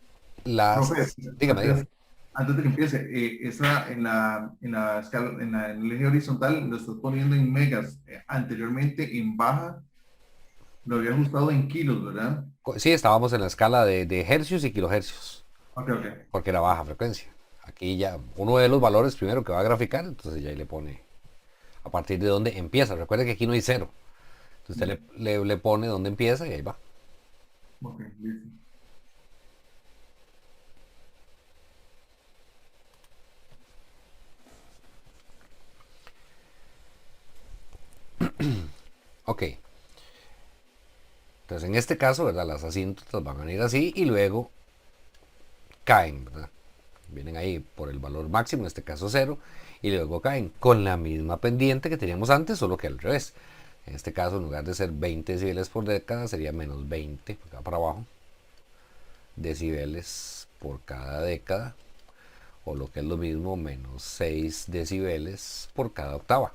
las... Profe, Dígame. antes de que empiece, esa en la escala, en el eje horizontal lo estás poniendo en megas. Anteriormente en baja lo había ajustado en kilos, ¿verdad? Sí, estábamos en la escala de hercios y kilohercios, Ok. porque era baja frecuencia. Aquí ya uno de los valores primero que va a graficar, entonces ya ahí le pone a partir de dónde empieza. Recuerde que aquí no hay cero. Entonces usted le pone dónde empieza y ahí va. Ok, listo. Ok. Entonces en este caso, ¿verdad? Las asíntotas van a venir así y luego caen, ¿verdad? Vienen ahí por el valor máximo, en este caso 0, y luego caen con la misma pendiente que teníamos antes, solo que al revés. En este caso, en lugar de ser 20 decibeles por década, sería menos 20, acá para abajo, decibeles por cada década, o lo que es lo mismo, menos 6 decibeles por cada octava.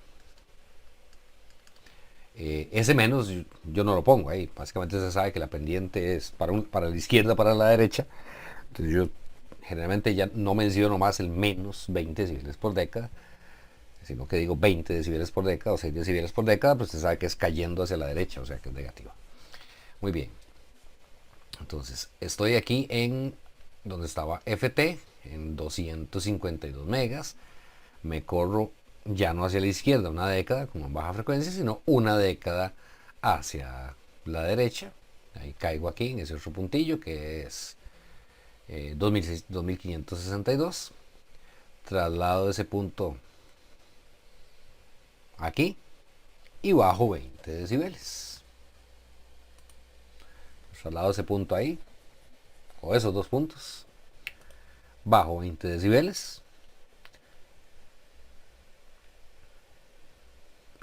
Ese menos yo no lo pongo ahí, básicamente se sabe que la pendiente es para la izquierda, para la derecha, entonces yo generalmente ya no menciono más el menos 20 decibeles por década, sino que digo 20 decibeles por década o 6 decibeles por década, pues usted sabe que es cayendo hacia la derecha, o sea que es negativa. Muy bien. Entonces, estoy aquí en donde estaba FT, en 252 megas. Me corro ya no hacia la izquierda una década como en baja frecuencia, sino una década hacia la derecha. Ahí caigo aquí en ese otro puntillo que es 2562. Traslado de ese punto aquí y bajo 20 decibeles. Traslado ese punto ahí, o esos dos puntos, bajo 20 decibeles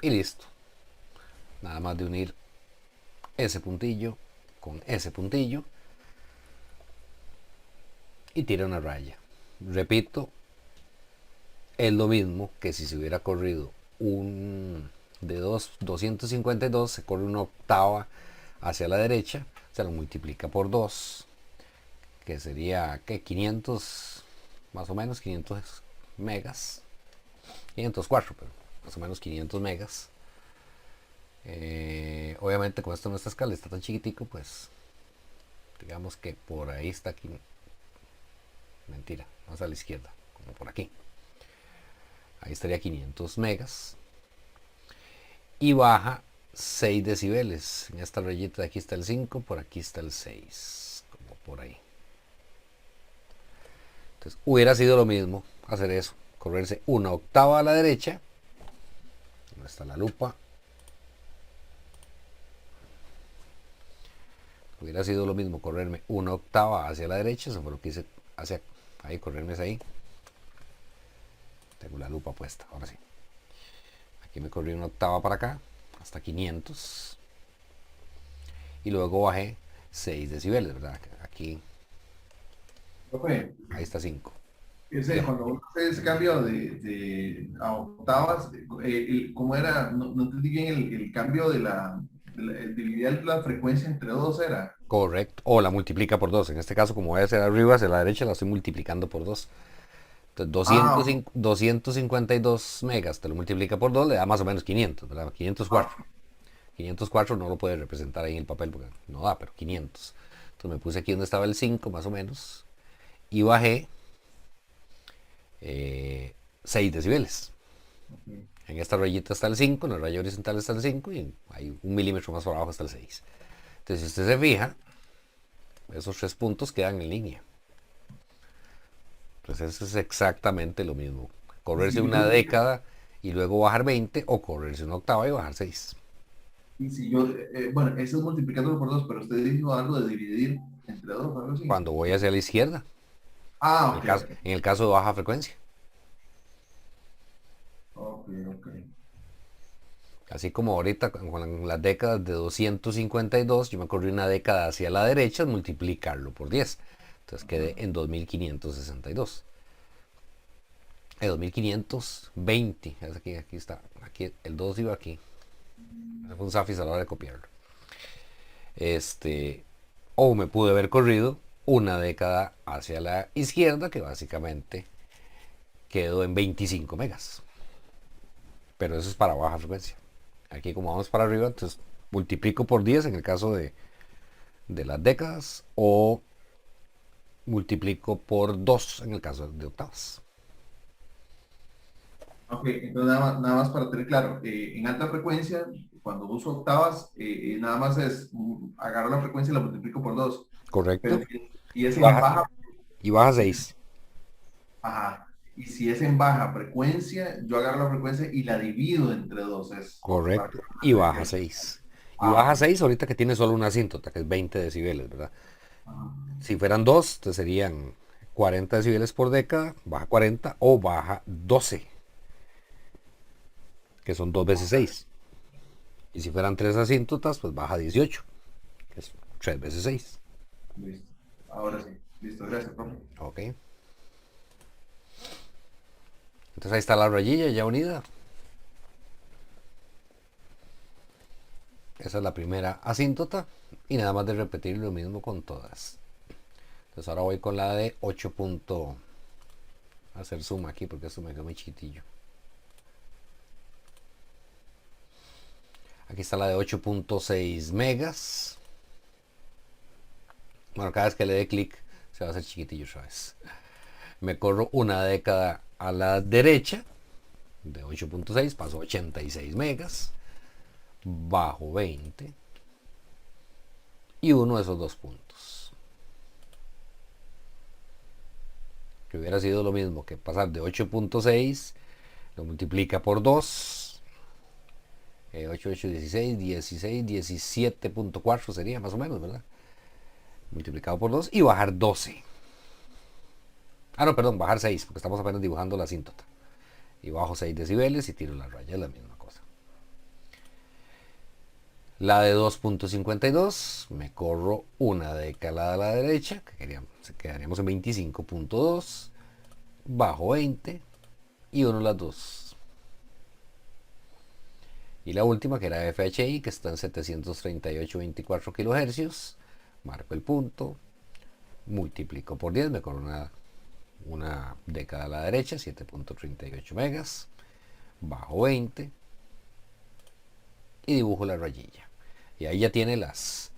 y listo. Nada más de unir ese puntillo con ese puntillo y tira una raya. Repito, es lo mismo que si se hubiera corrido de 252, se corre una octava hacia la derecha, se lo multiplica por 2, que sería ¿qué? 500, más o menos 500 megas, 504, pero más o menos 500 megas. Obviamente con esto nuestra escala está tan chiquitico, pues digamos que por ahí está aquí, mentira, más a la izquierda, como por aquí. Ahí estaría 500 megas y baja 6 decibeles. En esta rayita de aquí está el 5, por aquí está el 6, como por ahí. Entonces hubiera sido lo mismo hacer eso, correrse una octava a la derecha. ¿Dónde está la lupa? Hubiera sido lo mismo correrme una octava hacia la derecha, eso fue lo que hice hacia ahí, correrme hacia ahí. Tengo la lupa puesta, ahora sí. Aquí me corrí una octava para acá, hasta 500. Y luego bajé 6 decibeles, ¿verdad? Aquí, Profe, ahí está 5. cuando uno hace ese cambio a octavas, ¿cómo era? No entendí bien el cambio dividir la frecuencia entre dos era. Correcto. O la multiplica por 2. En este caso, como voy a hacer arriba, hacia la derecha, la estoy multiplicando por 2. Entonces, 252 megas, te lo multiplica por 2, le da más o menos 500, ¿verdad? 504. 504 no lo puede representar ahí en el papel porque no da, pero 500. Entonces me puse aquí donde estaba el 5 más o menos y bajé 6 decibeles. En esta rayita está el 5, en la raya horizontal está el 5 y hay 1 milímetro más por abajo está el 6. Entonces si usted se fija, esos 3 puntos quedan en línea. Entonces eso es exactamente lo mismo. Correrse una década y luego bajar 20 o correrse una octava y bajar 6. Y si yo, bueno, eso es multiplicándolo por 2, pero usted dijo algo de dividir entre 2, algo así. Cuando voy hacia la izquierda, Ah, en ok, en el caso de baja frecuencia. ok, ok. Así como ahorita con las décadas de 252, yo me corrí una década hacia la derecha, multiplicarlo por 10. Entonces quedé en 2562. 2520. Aquí está. Aquí el 2 iba aquí. Ese fue un zafis a la hora de copiarlo. O me pude haber corrido una década hacia la izquierda, que básicamente quedó en 25 megas. Pero eso es para baja frecuencia. Aquí como vamos para arriba, entonces multiplico por 10 en el caso de las décadas o multiplico por 2 en el caso de octavas. Ok, entonces nada más para tener claro, en alta frecuencia, cuando uso octavas, nada más es agarro la frecuencia y la multiplico por 2. Correcto. Y es en Baja. baja, Y baja 6. ajá. Y si es en baja frecuencia, yo agarro la frecuencia y la divido entre 2. Correcto. Y baja 6. Y Ah, baja 6 ahorita que tiene solo una asíntota, que es 20 decibeles, ¿verdad? Si fueran 2, entonces serían 40 decibeles por década, baja 40 o baja 12, que son 2 veces 6. Y si fueran 3 asíntotas, pues baja 18, que es 3 veces 6. Listo. Ahora sí. Listo, gracias, profe. Ok. Entonces ahí está la rayilla ya unida. Esa es la primera asíntota. Y nada más de repetir lo mismo con todas. Entonces ahora voy con la de 8. Hacer zoom aquí porque esto me quedó muy chiquitillo. Aquí está la de 8.6 megas. Bueno, cada vez que le dé clic se va a hacer chiquitillo otra vez. Me corro una década a la derecha. De 8.6 paso a 86 megas. Bajo 20. Y uno de esos 2 puntos. Que hubiera sido lo mismo que pasar de 8.6. Lo multiplica por 2. 8, 8, 16, 16, 17.4 sería más o menos, ¿verdad? Multiplicado por 2 y bajar 12. Ah, no, perdón, bajar 6, porque estamos apenas dibujando la asíntota. Y bajo 6 decibeles y tiro la raya, es la misma cosa. La de 2.52, me corro una década a la derecha, que quedaríamos en 25.2, bajo 20 y uno las 2. Y la última, que era FHI, que está en 738.24 kHz. Marco el punto. Multiplico por 10. Me corro una década a la derecha, 7.38 megas. Bajo 20. Y dibujo la rayilla. Y ahí ya tiene las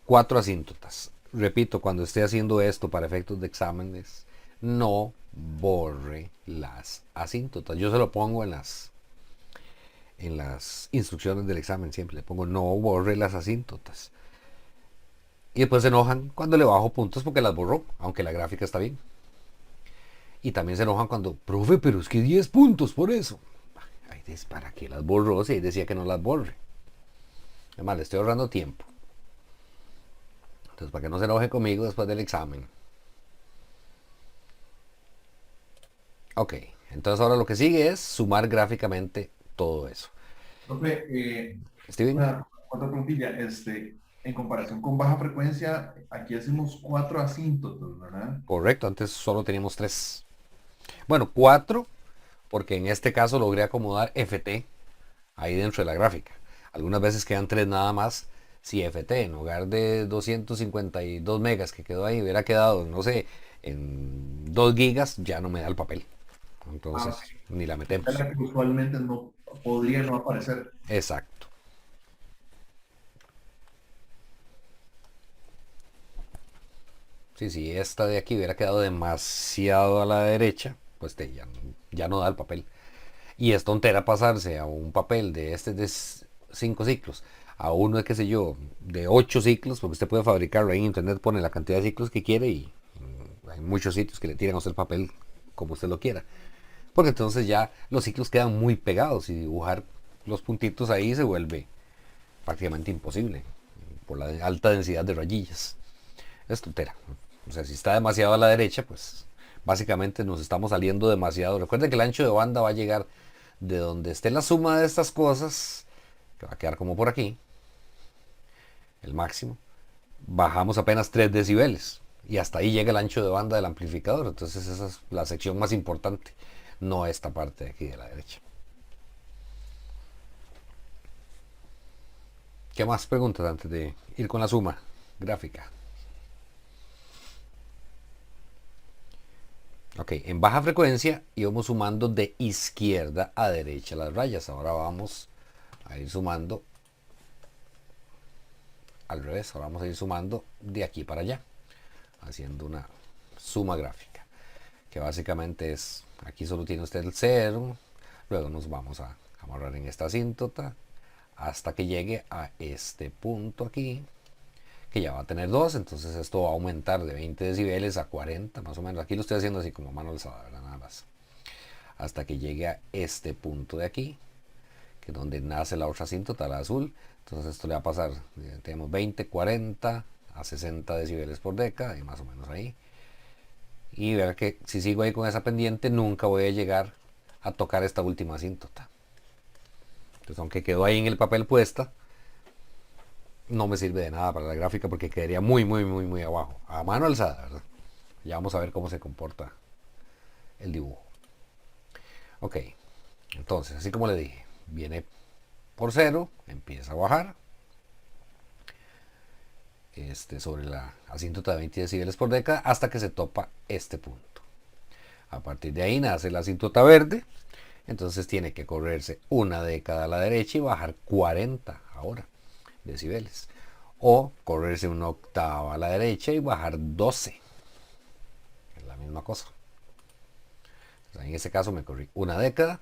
4 asíntotas. Repito, cuando esté haciendo esto para efectos de exámenes, no borre las asíntotas. Yo se lo pongo en las instrucciones del examen, siempre le pongo no borre las asíntotas. Y después se enojan cuando le bajo puntos porque las borró, aunque la gráfica está bien. Y también se enojan cuando, profe, pero es que 10 puntos por eso. Ay, ¿para qué las borró? Si ahí decía que no las borre. Además, le estoy ahorrando tiempo. Entonces, para que no se enoje conmigo después del examen. Ok, entonces ahora lo que sigue es sumar gráficamente todo eso. Profe, Steven. otra preguntilla, en comparación con baja frecuencia, aquí hacemos 4 asíntotos, ¿verdad? Correcto, antes solo teníamos 3. Bueno, 4, porque en este caso logré acomodar FT ahí dentro de la gráfica. Algunas veces quedan 3 nada más. Si FT en lugar de 252 megas que quedó ahí hubiera quedado, no sé, en 2 gigas, ya no me da el papel. Entonces, sí. ni la metemos. Es la que usualmente no podría no aparecer. Exacto. Sí, si esta de aquí hubiera quedado demasiado a la derecha, pues ya no da el papel. Y es tontera pasarse a un papel de 5 ciclos a uno de, qué sé yo, de 8 ciclos, porque usted puede fabricarlo ahí en internet, pone la cantidad de ciclos que quiere y hay muchos sitios que le tiran a usted el papel como usted lo quiera. Porque entonces ya los ciclos quedan muy pegados y dibujar los puntitos ahí se vuelve prácticamente imposible por la alta densidad de rayillas. Es tontera. O sea, si está demasiado a la derecha, pues básicamente nos estamos saliendo demasiado. Recuerden que el ancho de banda va a llegar de donde esté la suma de estas cosas, que va a quedar como por aquí, el máximo. Bajamos apenas 3 decibeles y hasta ahí llega el ancho de banda del amplificador. Entonces esa es la sección más importante, no esta parte de aquí de la derecha. ¿Qué más preguntas antes de ir con la suma gráfica? Ok, en baja frecuencia íbamos sumando de izquierda a derecha las rayas. Ahora vamos a ir sumando al revés. Ahora vamos a ir sumando de aquí para allá, haciendo una suma gráfica, que básicamente es, aquí solo tiene usted el 0, luego nos vamos a amarrar en esta asíntota hasta que llegue a este punto aquí, que ya va a tener 2, entonces esto va a aumentar de 20 decibeles a 40 más o menos. Aquí lo estoy haciendo así como mano alzada, ¿verdad? Nada más. Hasta que llegue a este punto de aquí, que es donde nace la otra asíntota, la azul. Entonces esto le va a pasar, tenemos 20, 40 a 60 decibeles por década y más o menos ahí. Y ver que si sigo ahí con esa pendiente nunca voy a llegar a tocar esta última asíntota. Entonces aunque quedó ahí en el papel puesta, no me sirve de nada para la gráfica porque quedaría muy abajo, a mano alzada, ¿verdad? Ya vamos a ver cómo se comporta el dibujo. Ok, entonces así como le dije, viene por 0, empieza a bajar sobre la asíntota de 20 decibeles por década hasta que se topa este punto. A partir de ahí nace la asíntota verde, entonces tiene que correrse una década a la derecha y bajar 40 ahora decibeles, o correrse una octava a la derecha y bajar 12, es la misma cosa. Entonces, en este caso me corrí una década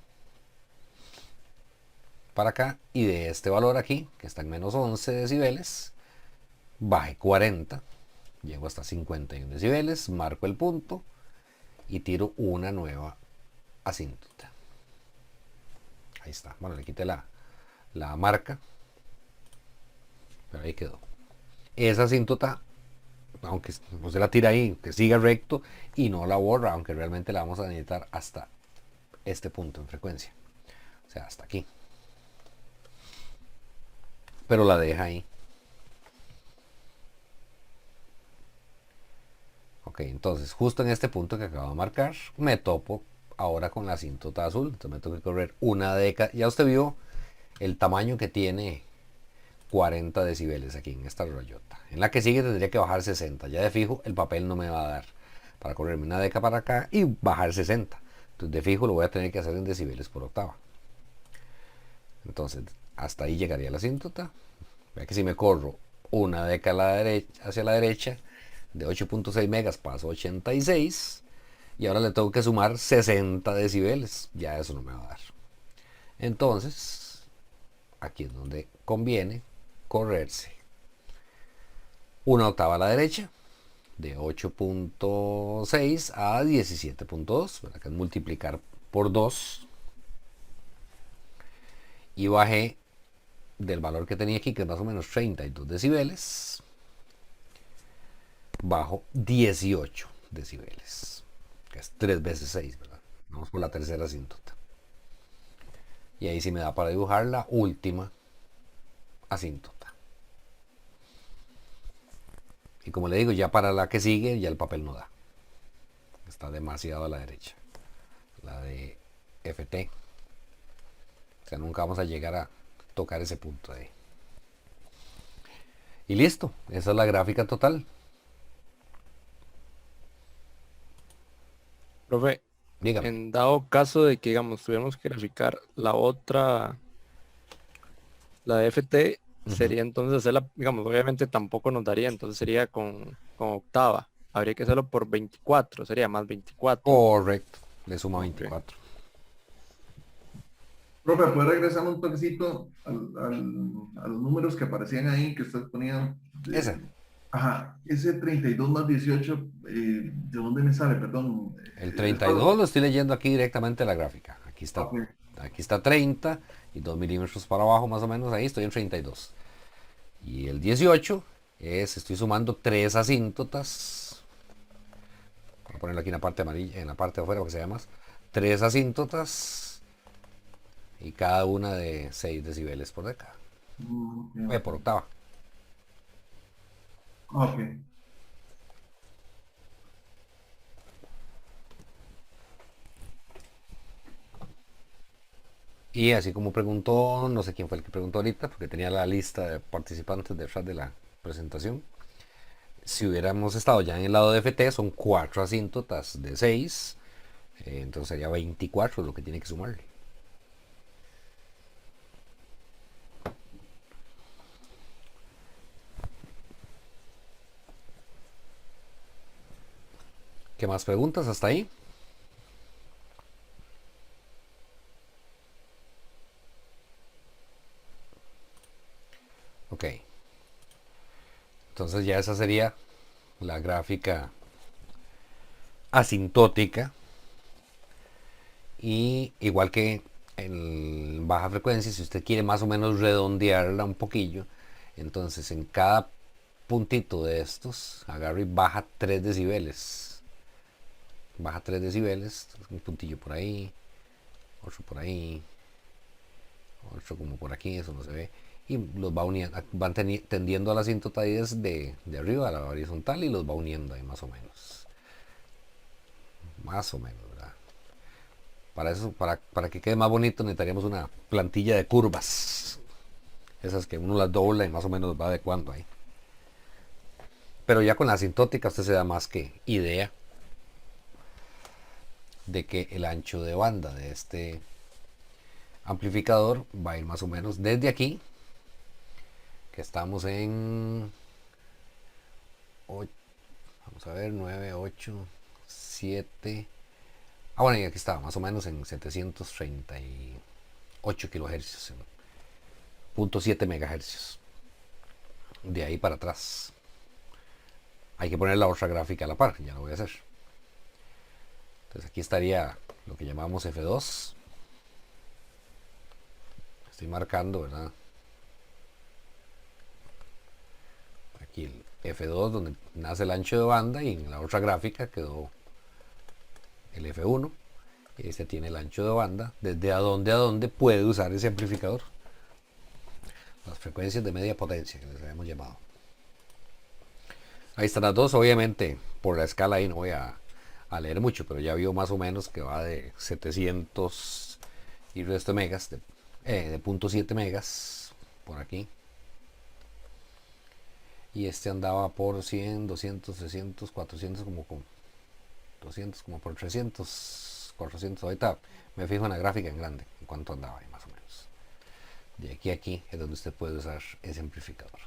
para acá y de este valor aquí, que está en menos 11 decibeles, bajé 40, llego hasta 51 decibeles, marco el punto y tiro una nueva asíntota. Ahí está. Bueno, le quité la marca, pero ahí quedó. Esa asíntota, aunque usted la tira ahí, que siga recto y no la borra, aunque realmente la vamos a necesitar hasta este punto en frecuencia, o sea, hasta aquí, pero la deja ahí. Ok, entonces justo en este punto que acabo de marcar me topo ahora con la asíntota azul, entonces me tengo que correr una década. Ya usted vio el tamaño que tiene 40 decibeles aquí en esta rayota. En la que sigue tendría que bajar 60. Ya de fijo el papel no me va a dar para correrme una década para acá y bajar 60. Entonces de fijo lo voy a tener que hacer en decibeles por octava. Entonces hasta ahí llegaría la asíntota. Vea que si me corro una década hacia la derecha, de 8.6 megas paso a 86 y ahora le tengo que sumar 60 decibeles. Ya eso no me va a dar. Entonces aquí es donde conviene correrse una octava a la derecha, de 8.6 a 17.2, que es multiplicar por 2, y bajé del valor que tenía aquí, que es más o menos 32 decibeles, bajo 18 decibeles, que es 3 veces 6, ¿verdad? Vamos por la tercera asíntota. Y ahí sí me da para dibujar la última asíntota. Y como le digo, ya para la que sigue, ya el papel no da. Está demasiado a la derecha. La de FT. O sea, nunca vamos a llegar a tocar ese punto ahí. Y listo. Esa es la gráfica total. Profe, Dígame. en dado caso de que, digamos, tuviéramos que graficar la otra, la de FT, sería entonces hacerla, digamos, obviamente tampoco nos daría, entonces sería con octava. habría que hacerlo por 24, sería más 24. Correcto. Le suma Ok. 24. Profe, ¿puede regresar un toquecito a los números que aparecían ahí, que usted ponía? Ese. Ajá, ese 32 más 18, ¿de dónde me sale? Perdón. El 32 lo estoy leyendo aquí directamente en la gráfica. Aquí está. Ok. Aquí está 30 y 2 milímetros para abajo más o menos. Ahí estoy en 32. Y el 18 estoy sumando 3 asíntotas. Voy a ponerlo aquí en la parte amarilla, en la parte de afuera, que se llama más. 3 asíntotas. Y cada una de 6 decibeles por década. Por octava. Ok. Y así como preguntó, no sé quién fue el que preguntó ahorita, porque tenía la lista de participantes detrás de la presentación. Si hubiéramos estado ya en el lado de FT, son 4 asíntotas de 6. Entonces sería 24 lo que tiene que sumarle. ¿Qué más preguntas hasta ahí? Ok. Entonces ya esa sería la gráfica asintótica. Y igual que en baja frecuencia, si usted quiere más o menos redondearla un poquillo, entonces en cada puntito de estos, agarra y baja 3 decibeles. Baja 3 decibeles, un puntillo por ahí, otro por ahí, otro como por aquí, eso no se ve. Y los va uniendo, van tendiendo a la asíntota de arriba a la horizontal y los va uniendo ahí más o menos. Más o menos, ¿verdad? Para eso, para que quede más bonito necesitaríamos una plantilla de curvas. Esas que uno las dobla y más o menos va adecuando ahí. Pero ya con la asintótica usted se da más que idea de que el ancho de banda de este amplificador va a ir más o menos desde aquí, que estamos en 8, vamos a ver, 9, 8, 7. Ah, bueno, y aquí estaba, más o menos en 738 kilohercios, en 0.7 megahercios. De ahí para atrás. Hay que poner la otra gráfica a la par, ya lo voy a hacer. Entonces aquí estaría lo que llamamos F2. Estoy marcando, ¿verdad? Aquí el F2 donde nace el ancho de banda, y en la otra gráfica quedó el F1. Y este tiene el ancho de banda desde a dónde puede usar ese amplificador. Las frecuencias de media potencia que les habíamos llamado. Ahí están las dos. Obviamente por la escala ahí no voy a leer mucho, pero ya vio más o menos que va de 700 y resto de megas, de 0.7 megas por aquí. Y este andaba por 100, 200, 300, 400, como con 200, como por 300, 400. Ahorita me fijo en la gráfica en grande, en cuánto andaba ahí más o menos. De aquí a aquí es donde usted puede usar ese amplificador.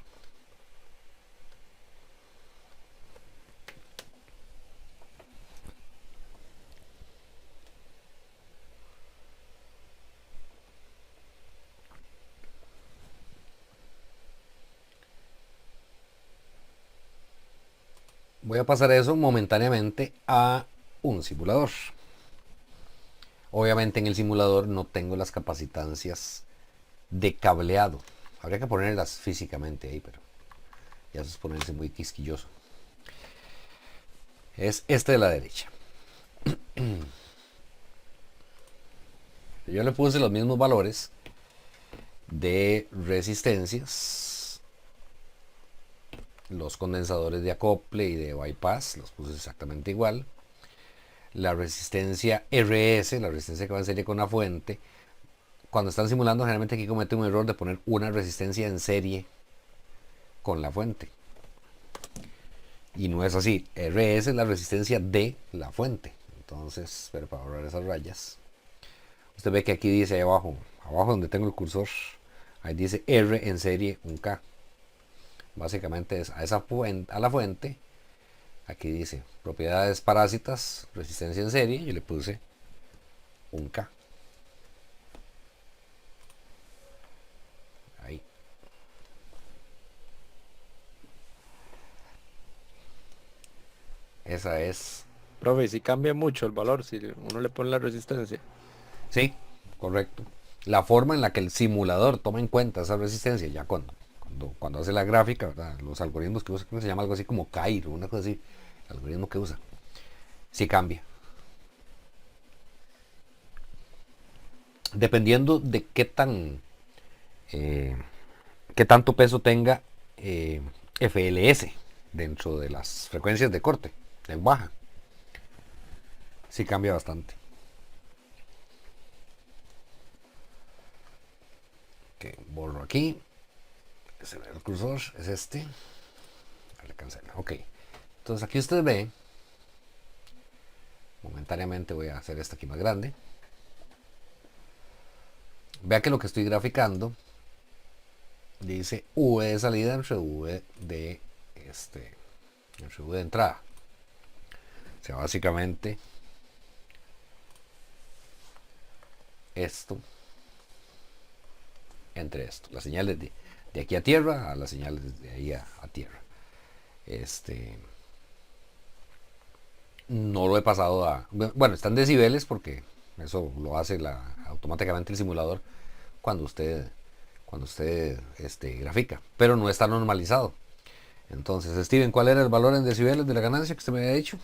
Voy a pasar eso momentáneamente a un simulador. Obviamente en el simulador no tengo las capacitancias de cableado. Habría que ponerlas físicamente ahí, pero ya eso es ponerse muy quisquilloso. Es este de la derecha. Yo le puse los mismos valores de resistencias, los condensadores de acople y de bypass, los puse exactamente igual. La resistencia RS, la resistencia que va en serie con la fuente. Cuando están simulando, generalmente aquí cometen un error de poner una resistencia en serie con la fuente. Y no es así. RS es la resistencia de la fuente. Entonces, pero para ahorrar esas rayas, usted ve que aquí dice ahí abajo donde tengo el cursor, ahí dice R en serie 1K. Básicamente es a la fuente Aquí dice propiedades parásitas, resistencia en serie, yo le puse un K. Ahí. Esa es, Profe, si cambia mucho el valor si uno le pone la resistencia. sí, correcto. La forma en la que el simulador toma en cuenta esa resistencia, ya cuando hace la gráfica, ¿verdad? Los algoritmos que usa, creo que se llama algo así como Cairo, una cosa así, el algoritmo que usa, sí cambia. Dependiendo de qué tanto peso tenga FLS dentro de las frecuencias de corte, en baja. Sí cambia bastante. Ok, borro aquí. Ese el cursor es este. Le cancelo. Ok. Entonces aquí usted ve. Momentáneamente voy a hacer esto aquí más grande. Vea que lo que estoy graficando dice V de salida entre V de entre V de entrada. O sea, básicamente esto entre esto, las señales de aquí a tierra a las señales de ahí a tierra. No lo he pasado a, bueno, están decibeles porque eso lo hace automáticamente el simulador cuando usted grafica, pero no está normalizado. Entonces, Steven, ¿cuál era el valor en decibeles de la ganancia que usted me había dicho?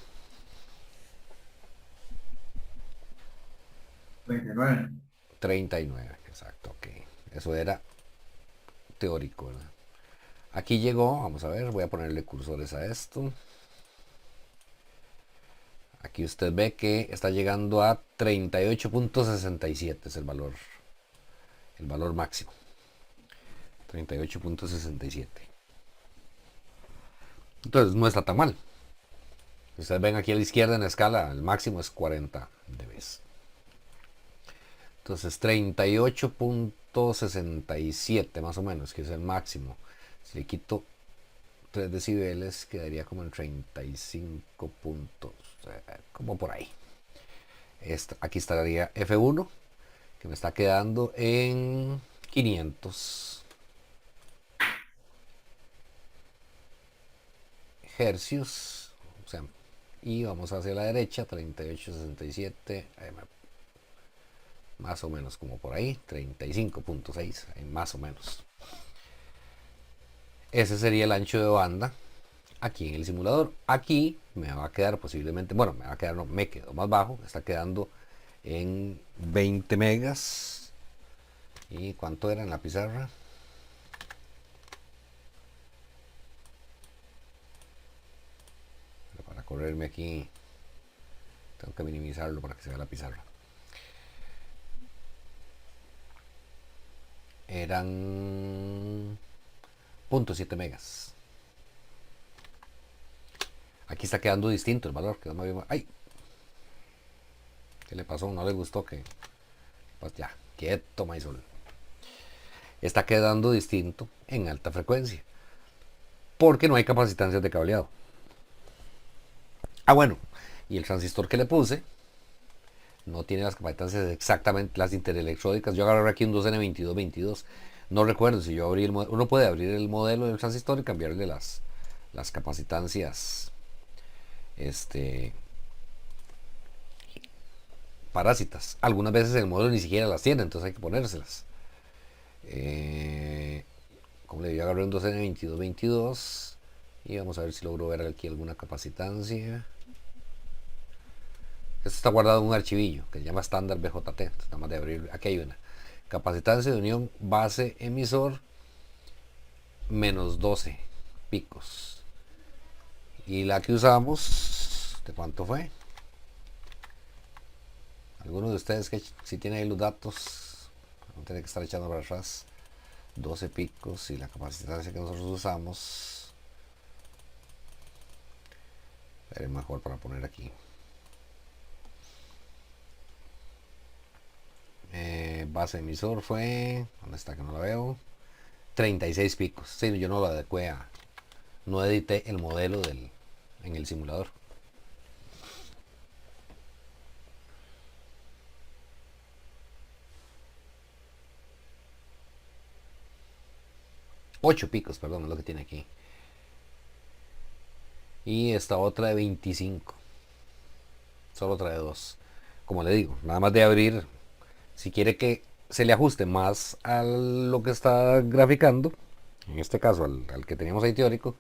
39. 39, exacto, ok. Eso era teórico, ¿verdad? Aquí llegó, vamos a ver, voy a ponerle cursores a esto. Aquí usted ve que está llegando a 38.67, es el valor máximo. 38.67. Entonces no está tan mal. Ustedes ven aquí a la izquierda en la escala, el máximo es 40 dB. Entonces 38.67 más o menos, que es el máximo. Si le quito 3 decibeles, quedaría como en 35 puntos, como por ahí. Aquí estaría F1, que me está quedando en 500 hercios. O sea, y vamos hacia la derecha, 38.67, más o menos como por ahí, 35.6, más o menos. Ese sería el ancho de banda aquí en el simulador. Aquí me va a quedar posiblemente, bueno, me va a quedar, no, me quedo más bajo, está quedando en 20 megas. ¿Y cuánto era en la pizarra? Para correrme aquí, tengo que minimizarlo para que se vea la pizarra. Eran 0.7 megas. Aquí está quedando distinto el valor. Quedó más... ¡Ay! ¿Qué le pasó? ¿No le gustó? Que pues ya, quieto, Maisol. Está quedando distinto en alta frecuencia. Porque no hay capacitancias de cableado. Ah, bueno. Y el transistor que le puse no tiene las capacitancias exactamente, las interelectrónicas. Yo agarré aquí un 2N2222. No recuerdo si yo abrí el modelo. Uno puede abrir el modelo del transistor y cambiarle las capacitancias parásitas. Algunas veces el modelo ni siquiera las tiene, entonces hay que ponérselas. Como le digo, agarré un 2N2222 y vamos a ver si logro ver aquí alguna capacitancia. Esto está guardado en un archivillo que se llama estándar BJT. Entonces, nada más de abrir, aquí hay una capacitancia de unión base emisor menos 12 picos. Y la que usamos, ¿de cuánto fue? Algunos de ustedes que si tienen ahí los datos, no tienen que estar echando para atrás. 12 picos y la capacitancia que nosotros usamos. Es mejor para poner aquí. Base emisor fue, ¿dónde está que no la veo? 36 picos. Sí, yo no lo adecué no edité el modelo en el simulador. Ocho picos, perdón, es lo que tiene aquí. Y esta otra de 25. Solo trae dos. Como le digo, nada más de abrir. Si quiere que se le ajuste más a lo que está graficando, en este caso al que teníamos ahí teórico,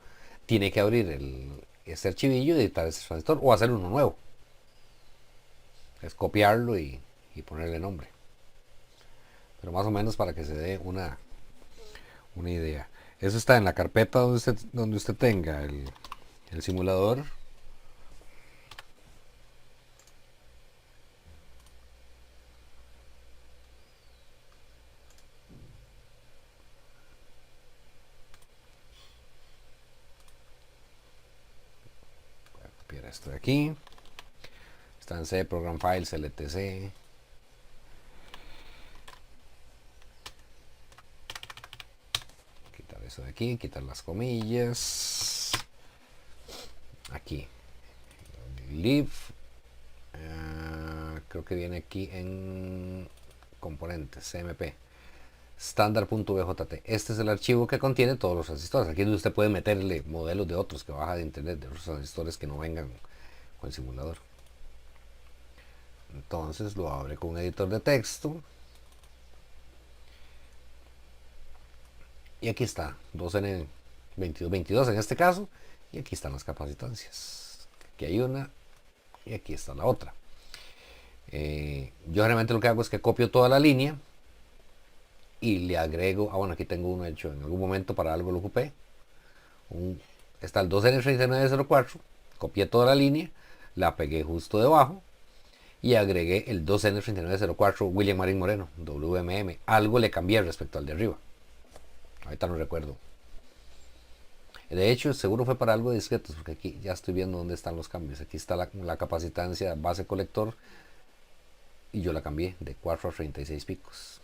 tiene que abrir este archivillo y editar ese transistor o hacer uno nuevo. Es copiarlo y ponerle nombre. Pero más o menos para que se dé una idea. Eso está en la carpeta donde usted tenga el simulador. Voy a copiar esto de aquí. Está en C, Program Files, LTC. Quitar eso de aquí, quitar las comillas. Aquí. Live. Creo que viene aquí en componentes, CMP. Standard.bjt. Este es el archivo que contiene todos los transistores. Aquí es donde usted puede meterle modelos de otros que baja de internet, de otros transistores que no vengan con el simulador. Entonces lo abre con un editor de texto. Y aquí está, 2N2222 en este caso. Y aquí están las capacitancias. Aquí hay una y aquí está la otra. Yo generalmente lo que hago es que copio toda la línea y le agrego, bueno, aquí tengo uno hecho en algún momento, para algo lo ocupé. Está el 2N3904, copié toda la línea, la pegué justo debajo y agregué el 2N3904 William Marín Moreno, WMM. Algo le cambié respecto al de arriba. Ahorita no recuerdo. De hecho, seguro fue para algo de discretos, porque aquí ya estoy viendo dónde están los cambios. Aquí está la capacitancia base colector y yo la cambié de 4 a 36 picos.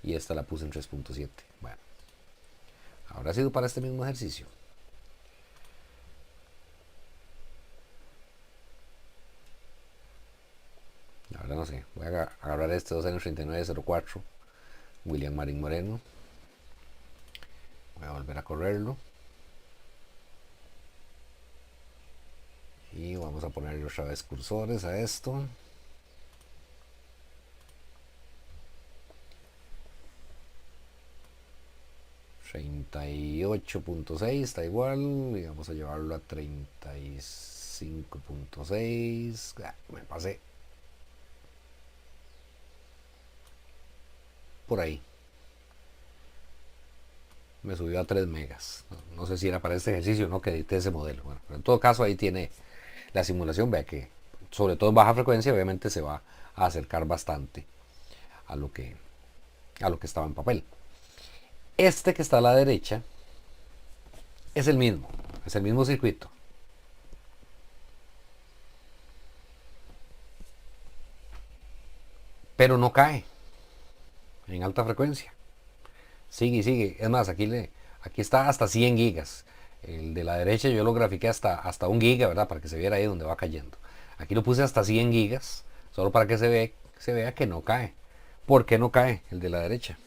Y esta la puse en 3.7. Bueno, habrá sido para este mismo ejercicio. La verdad no sé. Voy a agarrar este 2N3904 William Marín Moreno. Voy a volver a correrlo. Y vamos a ponerle otra vez cursores a esto. ...38.6 está igual... ...y vamos a llevarlo a 35.6... me pasé... por ahí... me subió a 3 megas... no sé si era para este ejercicio o no, que edité ese modelo. Bueno, pero en todo caso ahí tiene la simulación. Vea que sobre todo en baja frecuencia obviamente se va a acercar bastante a lo que estaba en papel. Este que está a la derecha es el mismo circuito. Pero no cae en alta frecuencia. Sigue y sigue. Es más, aquí está hasta 100 gigas. El de la derecha yo lo grafiqué hasta 1 giga, ¿verdad? Para que se viera ahí donde va cayendo. Aquí lo puse hasta 100 gigas, solo para que se vea que no cae. ¿Por qué no cae el de la derecha?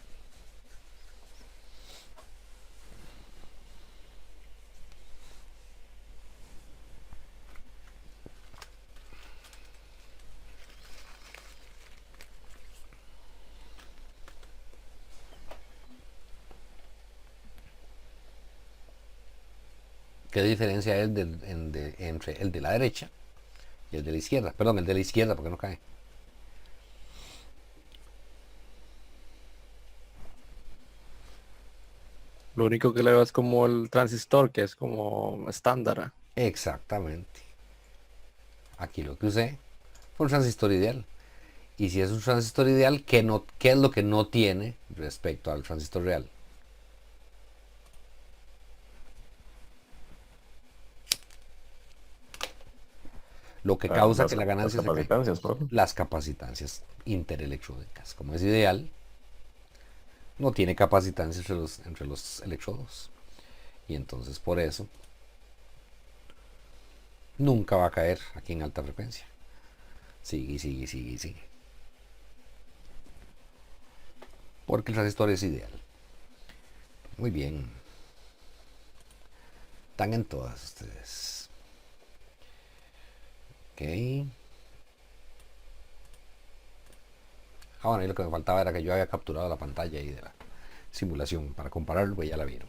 ¿Qué diferencia hay entre el de la derecha y el de la izquierda? Perdón, el de la izquierda, porque no cae. Lo único que le veo es como el transistor, que es como estándar. Exactamente. Aquí lo que usé fue un transistor ideal. Y si es un transistor ideal, ¿qué es lo que no tiene respecto al transistor real? Lo que causa que la ganancia se caiga. Las capacitancias interelectrónicas. Como es ideal, no tiene capacitancia entre los electrodos. Y entonces por eso nunca va a caer aquí en alta frecuencia. Sigue, sigue, sigue, sigue. Porque el transistor es ideal. Muy bien. Están en todas ustedes. Ok. Bueno, y lo que me faltaba era que yo había capturado la pantalla ahí de la simulación para compararlo, pues ya la vieron.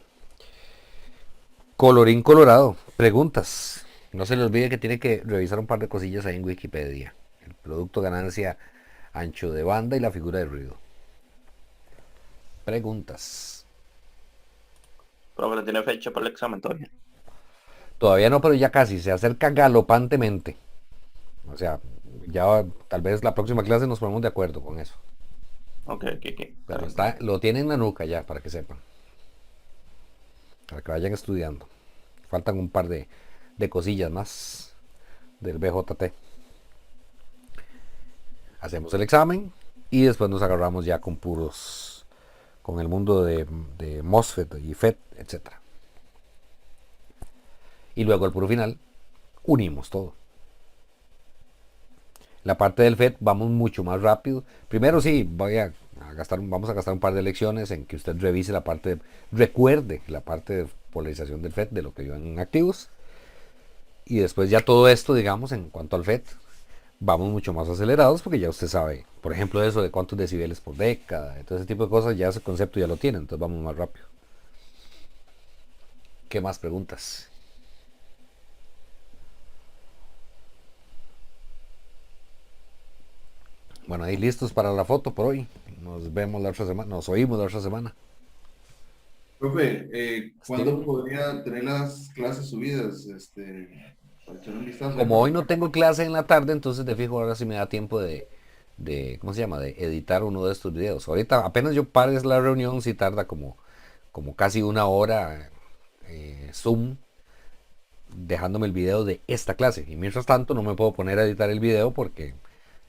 Colorín colorado. Preguntas. No se le olvide que tiene que revisar un par de cosillas ahí en Wikipedia. El producto ganancia, ancho de banda y la figura de ruido. Preguntas. Profe, ¿le tiene fecha para el examen todavía? Todavía no, pero ya casi. Se acerca galopantemente. O sea, ya tal vez la próxima clase nos ponemos de acuerdo con eso. Ok, ok. Pero lo tienen en la nuca ya, para que sepan. Para que vayan estudiando. Faltan un par de cosillas más del BJT. Hacemos el examen y después nos agarramos ya con puros, con el mundo de MOSFET y FET, etc. Y luego al puro final unimos todo. La parte del FET vamos mucho más rápido. Primero sí, vamos a gastar un par de lecciones en que usted revise la parte, recuerde la parte de polarización del FET, de lo que vio en activos. Y después ya todo esto, digamos, en cuanto al FET, vamos mucho más acelerados porque ya usted sabe, por ejemplo, eso de cuántos decibeles por década, todo ese tipo de cosas, ya ese concepto ya lo tiene, entonces vamos más rápido. ¿Qué más preguntas? Bueno, ahí listos para la foto por hoy. Nos vemos la otra semana, nos oímos la otra semana. Profe, ¿cuándo Steven. podría tener las clases subidas? Para echar un vistazo. Como hoy no tengo clase en la tarde, entonces de fijo ahora sí me da tiempo ¿cómo se llama? De editar uno de estos videos. Ahorita apenas yo pares la reunión, sí tarda como casi una hora Zoom dejándome el video de esta clase. Y mientras tanto no me puedo poner a editar el video porque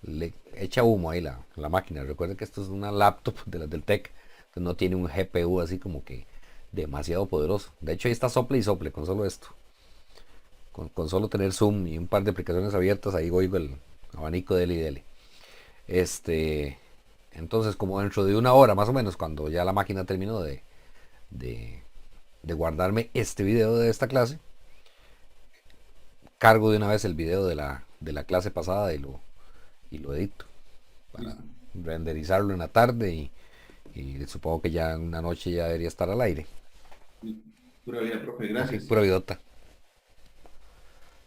le echa humo ahí la máquina. Recuerden que esto es una laptop de las del TEC. Entonces no tiene un GPU así como que demasiado poderoso. De hecho ahí está sople y sople con solo esto. Con solo tener Zoom y un par de aplicaciones abiertas, ahí oigo el abanico dele y dele. Entonces, como dentro de una hora más o menos, cuando ya la máquina terminó de guardarme este video de esta clase, cargo de una vez el video de la clase pasada y lo edito para renderizarlo en la tarde y supongo que ya en una noche ya debería estar al aire. Pura vida, profe, Ok, gracias. pura vidota.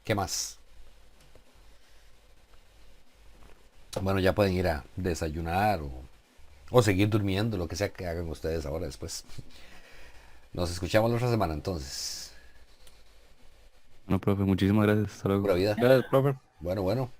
¿Qué más? Bueno, ya pueden ir a desayunar o seguir durmiendo, lo que sea que hagan ustedes ahora después. Nos escuchamos la otra semana entonces. Bueno, profe, muchísimas gracias. Hasta luego. Pura vida. Gracias, profe. Bueno, bueno.